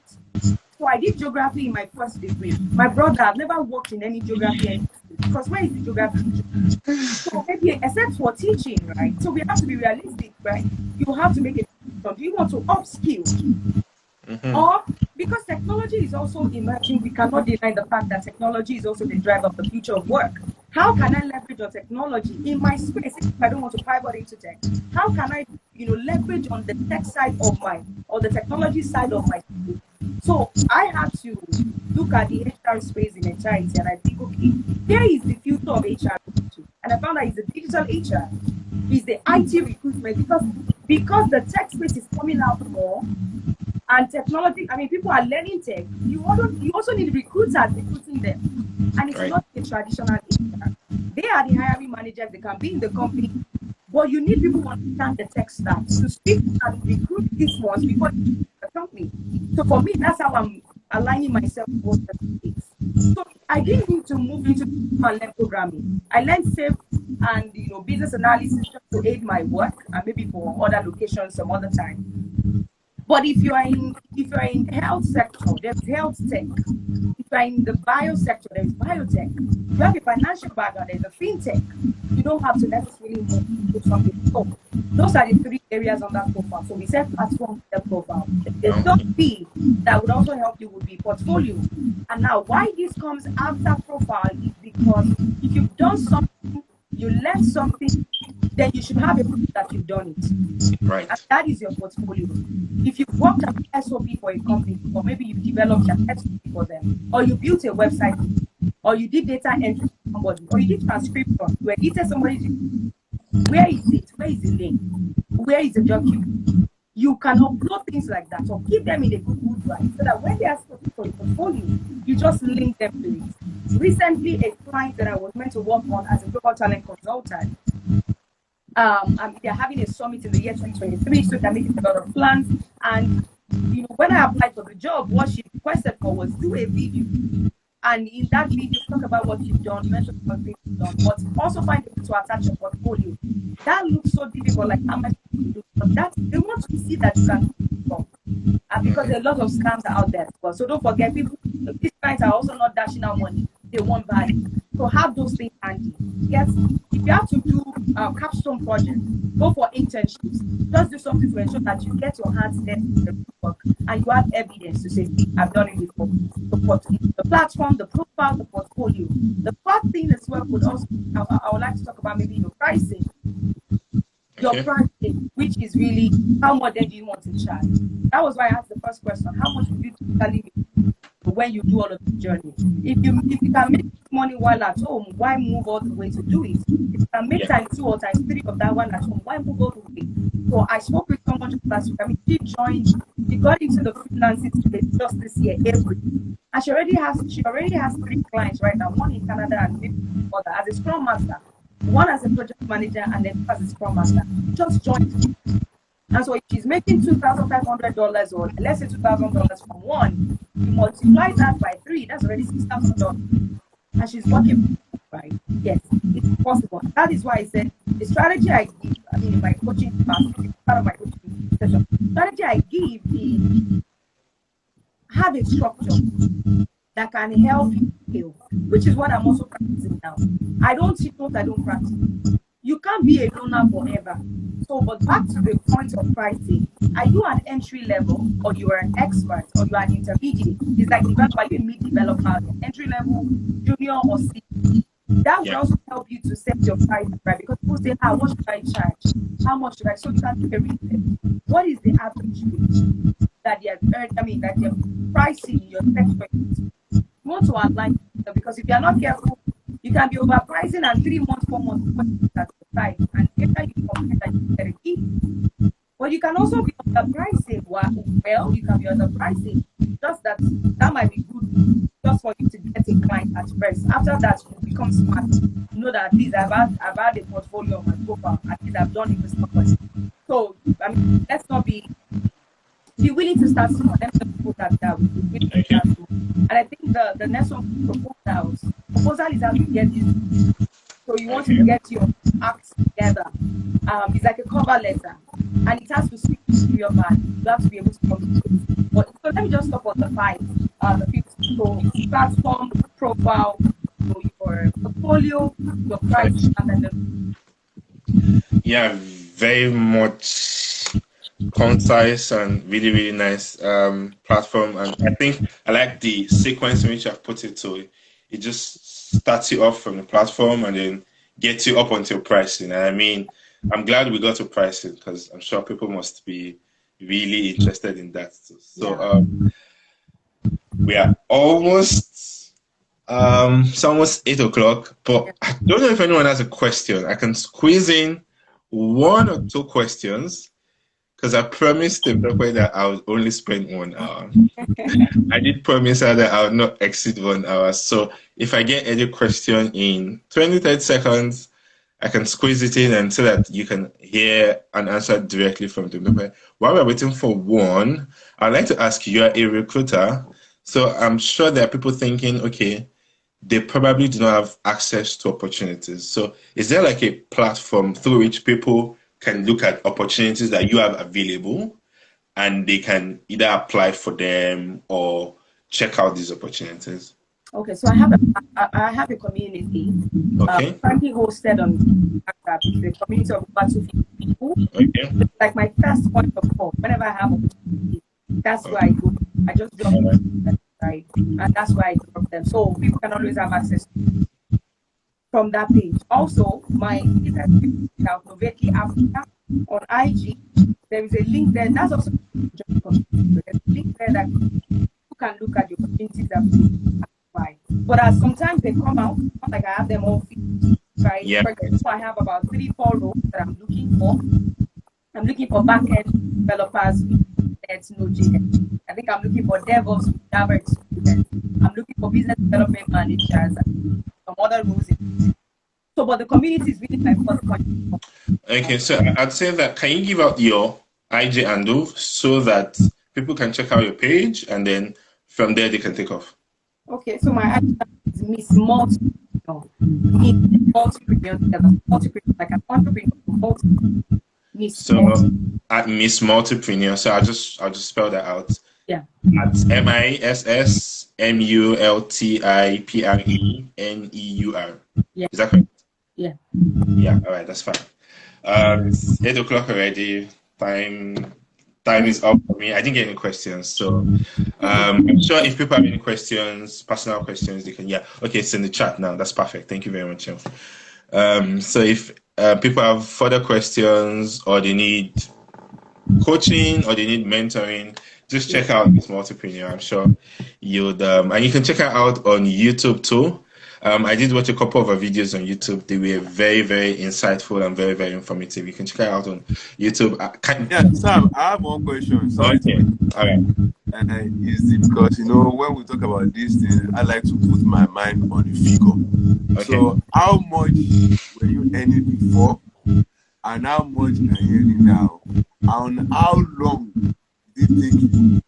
So I did geography in my first degree. My brother, I've never worked in any geography because where is the geography? So maybe except for teaching, right? So we have to be realistic, right? You have to make it. Do you want to upskill? Or because technology is also emerging, we cannot deny the fact that technology is also the driver of the future of work. How can I leverage on technology in my space if I don't want to pivot into tech? How can I, leverage on the tech side of or the technology side of my school? So I had to look at the HR space in entirety, and I think, okay, here is the future of HR, and I found that it's the digital HR, it's the IT recruitment, because the tech space is coming out more. And technology, people are learning tech. You also need recruiters recruiting them. And it's not a traditional HR. They are the hiring managers, they can be in the company, but you need people who understand the tech stack to speak and recruit these ones before the company. So for me, that's how I'm aligning myself with the space. So I didn't need to move into learn programming. I learned safe and business analysis just to aid my work and maybe for other locations some other time. But if you are in health sector, there's health tech. If you are in the bio sector, there's biotech. If you have a financial background, there's a fintech. You don't have to necessarily move from the top. Those are the three areas on that profile. So we set platform profile. The third P that would also help you would be portfolio. And now why this comes after profile is because if you've done something, you learned something, then you should have a proof that you've done it. Right. And that is your portfolio. If you've worked on an SOP for a company, or maybe you developed an SOP for them, or you built a website, or you did data entry for somebody, or you did transcription, you edited somebody's, where is it? Where is the link? Where is the document? You can upload things like that, or keep them in a Google Drive, so that when they ask for a portfolio, you just link them to it. Recently, a client that I was meant to work on as a global talent consultant, they're having a summit in the year 2023, so they're making a lot of plans. And when I applied for the job, what she requested for was do a video. And in that video, talk about what you've done, mention what you've done, but also find a way to attach your portfolio. That looks so difficult, like how much you do, but they want to see that you can do it. Because there are a lot of scams out there. So don't forget, these clients are also not dashing out money. They want value. So have those things handy. Yes, if you have to do capstone projects, go for internships. Just do something to ensure that you get your hands dirty in the work and you have evidence to say, I've done it before. The platform, the profile, the portfolio. The fourth thing as well would also, I would like to talk about maybe your pricing. Your pricing, which is really how much then do you want to charge? That was why I asked the first question. How much would you typically when you do all of the journey? If you can make money while at home, why move all the way to do it? If you can make times 2 or times 3 of that one at home, why move all the way? So I spoke with someone just last week. She got into the freelancing space just this year, April. And she already has 3 clients right now, one in Canada and maybe other as a Scrum Master, one as a project manager, and then as a Scrum Master. Just joined. And so if she's making $2,500 or let's say $2,000 from one, you multiply that by 3, that's already $6,000. And she's working, right? Yes, it's possible. That is why I said the strategy I give, I mean, in my coaching class, part of my coaching session, strategy I give is have a structure that can help you scale, which is what I'm also practicing now. I don't teach what I don't practice. You can't be a loner forever. So, but back to the point of pricing, are you an entry level, or you are an expert, or you are an intermediate? It's like developer, are you a mid developer, entry level, junior, or senior? That will Yeah. also help you to set your price right, because people say, "Ah, what should I charge? How much should I?" So you can do a research. What is the average rate that they have earned? I mean, that they're pricing in your sector. You want to align, because if you are not careful, you can be overpricing, and 3 months, 4 months at the side, and later you complain that you get a key. But you can also be underpricing. Well, you can be underpricing. Just that might be good just for you to get a client at first. After that, you become smart. You know that at least I've had a portfolio on my profile. At least I've done it with somebody. So I mean, let's not be willing to start small. Let me just put that down. Be willing to Okay. start small. And I think the next one, proposals. Proposal is how you get this. So you want to get your act together. It's like a cover letter, and it has to speak to your value. You have to be able to communicate. But so let me just stop on the 5, the 50. So platform, profile, so your portfolio, your price, and then Yeah, very much concise and really, really nice platform. And I think I like the sequence in which I've put it. So it just starts you off from the platform and then gets you up until pricing. And I mean, I'm glad we got to pricing because I'm sure people must be really interested in that. So we are it's almost 8 o'clock, but I don't know if anyone has a question. I can squeeze in 1 or 2 questions because I promised them that I would only spend 1 hour. I did promise her that I would not exceed 1 hour. So if I get any question in 20, 30 seconds, I can squeeze it in and so that you can hear an answer directly from them. While we're waiting for one, I'd like to ask you, you're a recruiter. So I'm sure there are people thinking, okay, they probably do not have access to opportunities. So is there like a platform through which people can look at opportunities that you have available and they can either apply for them or check out these opportunities? okay, so I have a community Okay. currently hosted on WhatsApp. It's a community of about 250 people. Okay. It's like my first point of call. Whenever I have opportunities, that's where I go. I just drop them, right? And that's where I drop them. So people can always have access from that page. Also, my business account, Novetly Africa, on IG, there is a link there. That's also there's a link there that you can look at the opportunities that we apply. But as sometimes they come out, not like I have them all fixed, right? Yeah. For example, I have about 3, 4 roles that I'm looking for. I'm looking for back-end developers with Node.js. I think I'm looking for DevOps with Java experience. I'm looking for business development managers and some other roles. So, but the community is really my first point. Okay, so I'd say that can you give out your IG handle so that people can check out your page and then from there they can take off? Okay, so my IG is Miss Multipreneur. Miss Multipreneur, like an entrepreneur. Miss So at Miss Multipreneur, so I'll just spell that out. Yeah. At MISSMULTIPRENEUR. Yeah. Is that correct? Yeah. Yeah, all right, that's fine. It's 8 o'clock already. Time is up for me. I didn't get any questions, so I'm sure if people have any questions, personal questions, they can. Yeah, okay, it's in the chat now. That's perfect. Thank you very much. So if people have further questions or they need coaching or they need mentoring, just check out this Multipreneur. I'm sure you'd and you can check her out on YouTube too. I did watch a couple of her videos on YouTube. They were very, very insightful and very, very informative. You can check her out on YouTube. Yeah, Sam, I have one question. Sorry. Okay. All right. Is it because, when we talk about this thing, I like to put my mind on the figure. Okay. So how much were you earning before and how much are you earning now? And how long did it take you?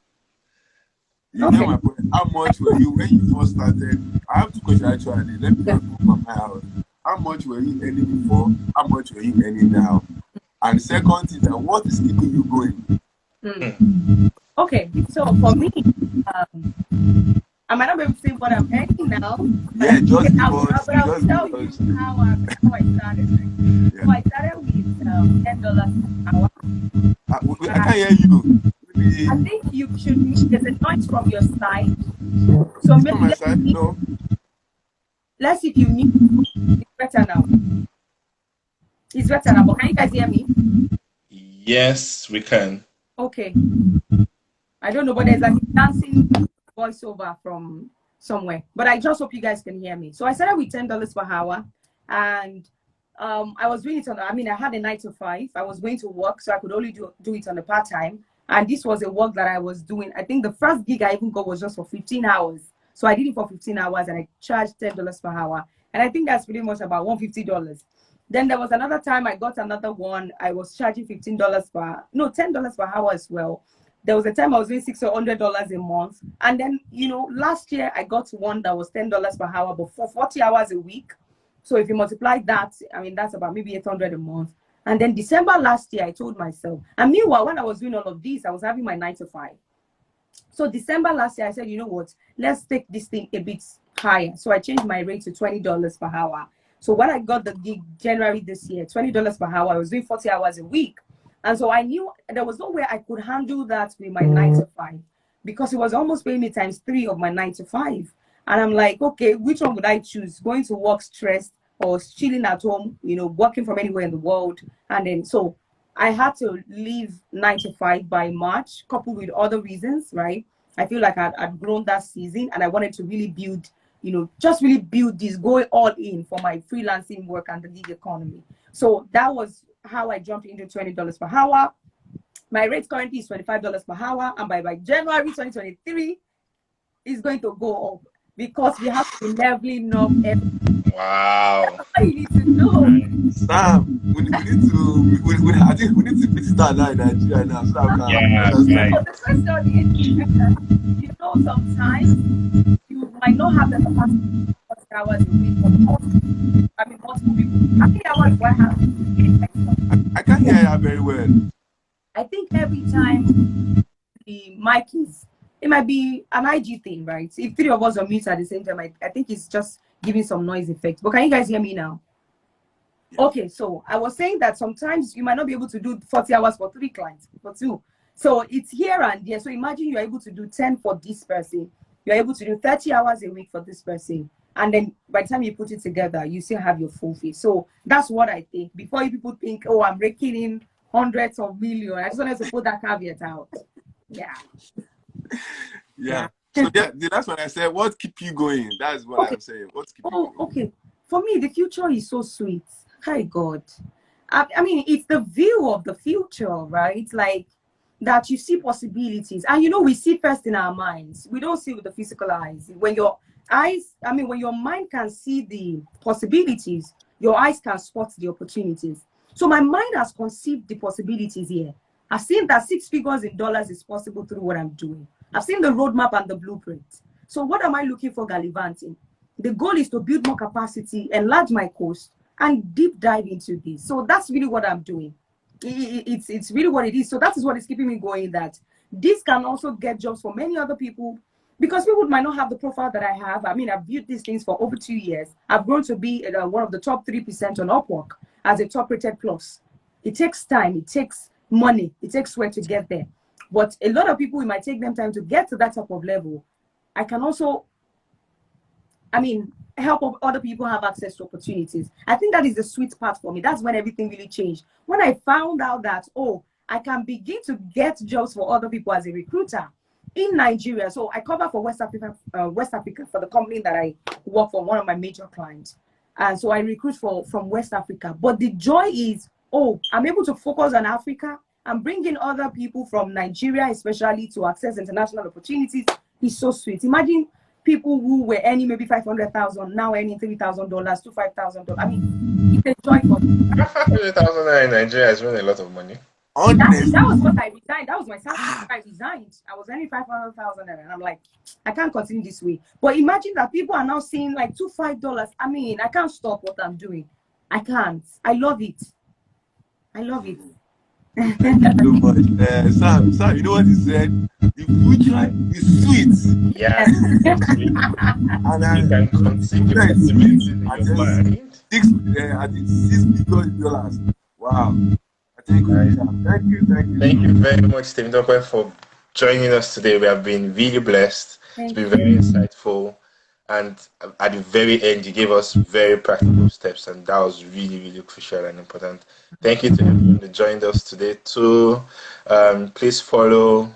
You get my point? How much were you when you first started? I have 2 questions actually. Let me just put my mind out. how much were you earning before? How much were you earning now? And second is that what is keeping you going? Okay, so for me, I might not be able to say what I'm earning now. Yeah, just give I'll us, tell you how I started. Yeah. So I started with $10 per hour. I can't hear you. Maybe I think you should meet. There's a noise from your side. So it's maybe from my side. No. let's see if you mute. It's better now. It's better now. But can you guys hear me? Yes, we can. Okay. I don't know, but there's like a dancing voiceover from somewhere. But I just hope you guys can hear me. So I started with $10 per hour, and I was doing it on. I mean, I had a 9 to 5. I was going to work, so I could only do it on the part time. And this was a work that I was doing. I think the first gig I even got was just for 15 hours. So I did it for 15 hours, and I charged $10 per hour. And I think that's pretty much about $150. Then there was another time I got another one. I was charging $10 per hour as well. There was a time I was doing $600 a month. And then, last year I got one that was $10 per hour, but for 40 hours a week. So if you multiply that, I mean, that's about maybe $800 a month. And then December last year, I told myself, and meanwhile, when I was doing all of this, I was having my 9 to 5. So December last year, I said, you know what, let's take this thing a bit higher. So I changed my rate to $20 per hour. So when I got the gig January this year, $20 per hour, I was doing 40 hours a week. And so I knew there was no way I could handle that with my 9 to 5, because it was almost paying me times 3 of my 9 to 5. And I'm like, okay, which one would I choose? Going to work stressed or chilling at home, working from anywhere in the world? And then so I had to leave 9 to 5 by March, coupled with other reasons, right? I feel like I'd grown that season, and I wanted to really build, just really build this, go all in for my freelancing work and the gig economy. So that was how I jumped into $20 per hour. My rate currently is $25 per hour, and by January 2023, it's going to go up, because we have to be leveling up everything. Wow. That's what you need to know. Sam, we need to, I think we need to fix that now in Nigeria now, so that we can Yeah, understand. So the question is, sometimes you might not have the capacity to 40 hours a week, but multiple people. How many hours do I have? I can't hear you very well. I think every time the mic is, it might be an IG thing, right? If 3 of us are mute at the same time, I think it's just giving some noise effect. But can you guys hear me now? Yeah. Okay, so I was saying that sometimes you might not be able to do 40 hours for 3 clients, for 2. So it's here and there. So imagine you're able to do 10 for this person. You're able to do 30 hours a week for this person. And then by the time you put it together, you still have your full fee. So that's what I think. Before you people think, oh, I'm raking in hundreds of millions. I just wanted to put that caveat out. Yeah. So that's what I said. What keep you going? That's what I'm saying. What keep you going? Okay. For me, the future is so sweet. Hi, God. I mean, it's the view of the future, right? Like that you see possibilities. And we see first in our minds. We don't see with the physical eyes. When your mind can see the possibilities, your eyes can spot the opportunities. So my mind has conceived the possibilities here. I've seen that 6 figures in dollars is possible through what I'm doing. I've seen the roadmap and the blueprint. So what am I looking for gallivanting? The goal is to build more capacity, enlarge my course, and deep dive into this. So that's really what I'm doing. It's really what it is. So that is what is keeping me going, that this can also get jobs for many other people, because people might not have the profile that I have. I mean, I've built these things for over 2 years. I've grown to be one of the top 3% on Upwork as a top rated plus. It takes time. It takes money. It takes sweat to get there. But a lot of people, it might take them time to get to that type of level. I can also, help other people have access to opportunities. I think that is the sweet part for me. That's when everything really changed. When I found out that, I can begin to get jobs for other people as a recruiter in Nigeria. So I cover for West Africa for the company that I work for, one of my major clients. And so I recruit from West Africa. But the joy is, I'm able to focus on Africa. I'm bringing other people from Nigeria, especially, to access international opportunities. It's so sweet. Imagine people who were earning maybe $500,000 now earning $3,000 to $5,000. I mean, it's a joy for me. $500,000 in Nigeria is really a lot of money. Honest. That was what I resigned. That was my salary. I resigned. I was earning 500,000, and I'm like, I can't continue this way. But imagine that people are now seeing like $5. I mean, I can't stop what I'm doing. I can't. I love it. I love it. Thank you so much. Sam, you know what he said? The future is sweet. Yeah, sweet. And You can continue it's sweet. cultivating I your just mind. I think $6 billion. Wow. I think Nice. thank you. Thank you very much, Temitope, for joining us today. We have been really blessed. It's Thank been you. very insightful. And at the very end, you gave us very practical steps, and that was really, really crucial and important. Thank you to everyone that joined us today, too. Please follow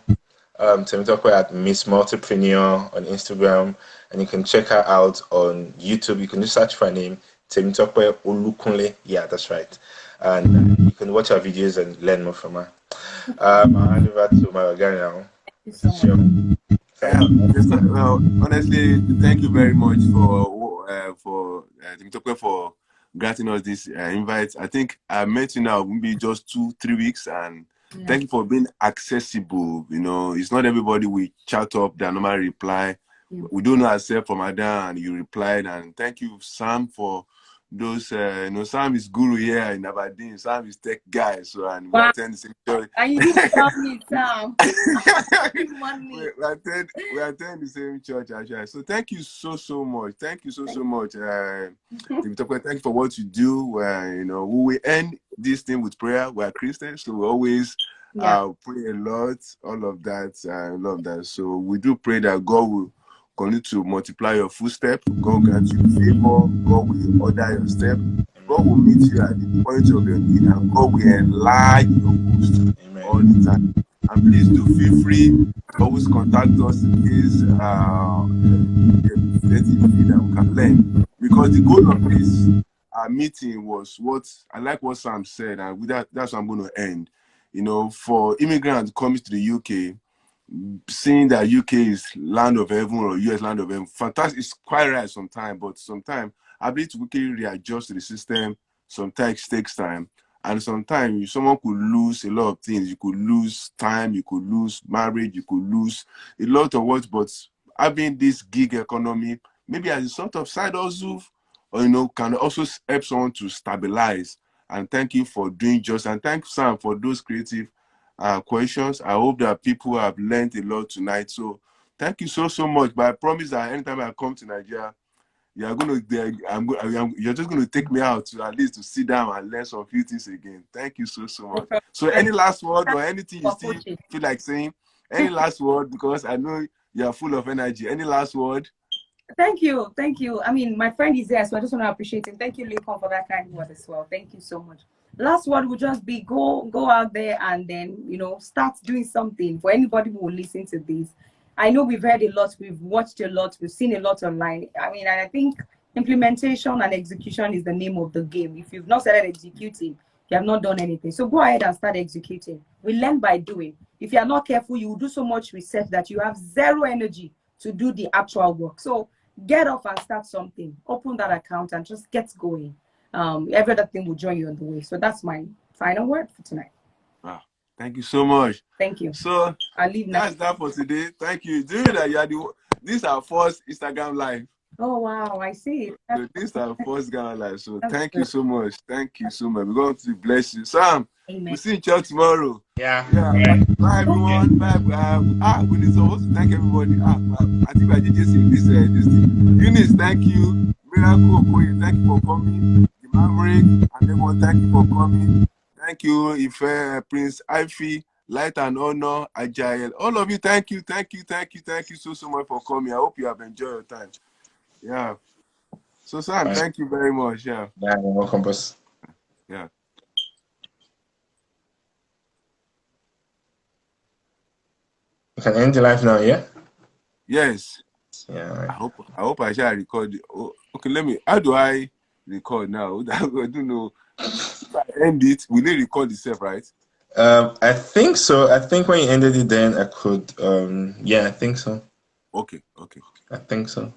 Temitope at Miss Multipreneur on Instagram, and you can check her out on YouTube. You can just search for her name, Temitope Olukunle. Yeah, that's right. And you can watch her videos and learn more from her. I'll hand over to my guy now. Thank you so much. Sure. Well, honestly, thank you very much for Temitope for granting us this invite. I think I met you now maybe just 2-3 weeks, and thank you for being accessible. You know, it's not everybody we chat up their normal reply. Yeah. We don't know ourselves from Adam, and you replied. And thank you, Sam, for those. Sam is guru here in Aberdeen. Sam is tech guy, so and we Wow. attend the same church. And you didn't tell me, Sam. We attend the same church actually. So thank you so much. Thank you so much. Temitope, thank you for what you do. We end this thing with prayer. We are Christians, so we always pray a lot. All of that, love that. So we do pray that God will continue to multiply your footstep. God grant you favor. God will order your step. God will meet you at the point of your need, and God will enlarge your post all the time. And please do feel free. Always contact us in case anything that we can learn. Because the goal of this meeting was I like what Sam said, and with that's what I'm going to end. For immigrants coming to the UK, seeing that UK is land of heaven or US land of heaven, fantastic. It's quite right sometimes, but sometimes ability to quickly readjust to the system sometimes takes time. And sometimes someone could lose a lot of things. You could lose time, you could lose marriage, you could lose a lot of what, but having this gig economy, maybe as a sort of side hustle, or can also help someone to stabilize. And thank you for doing just, and thank Sam for those creative questions. I hope that people have learned a lot tonight. So thank you so much. But I promise that anytime I come to Nigeria, you're just going to take me out to at least to sit down and learn some few things again. Thank you so much. So any last word or anything you still feel like saying? Any last word? Because I know you're full of energy. Any last word? Thank you. I mean, my friend is there, so I just want to appreciate him. Thank you, Lincoln, for that kind word as well. Thank you so much. Last word would just be go out there and then, start doing something for anybody who will listen to this. I know we've heard a lot, we've watched a lot, we've seen a lot online. I mean, I think implementation and execution is the name of the game. If you've not started executing, you have not done anything. So go ahead and start executing. We learn by doing. If you are not careful, you will do so much research that you have zero energy to do the actual work. So get off and start something. Open that account and just get going. Every other thing will join you on the way. So that's my final word for tonight. Wow. Thank you so much. Thank you. So I'll leave now. That's that for today. Thank you. Do you know that this is our first Instagram live? Oh wow, I see. So this is our first Instagram live. So thank you so much. Thank you so much. We're going to bless you. Sam, we'll see each other tomorrow. Yeah. Bye everyone. Bye. We need to thank everybody. I think I did just say this thing. Eunice, thank you. Miracle Okoye, thank you for coming. The Maverick and everyone, thank you for coming. Thank you, Ife, Prince Ife, Light and Honor, Agile. All of you, thank you so much for coming. I hope you have enjoyed your time. Yeah. So Sam, thank you very much. Yeah. Yeah, you're welcome, boss. Yeah. You can end the live now, yeah? Yes. Yeah. I hope I shall record. Okay, how do I record now? I don't know. If I end it, will it record itself, right? I think so. I think when you ended it then I could yeah, I think so. Okay. I think so.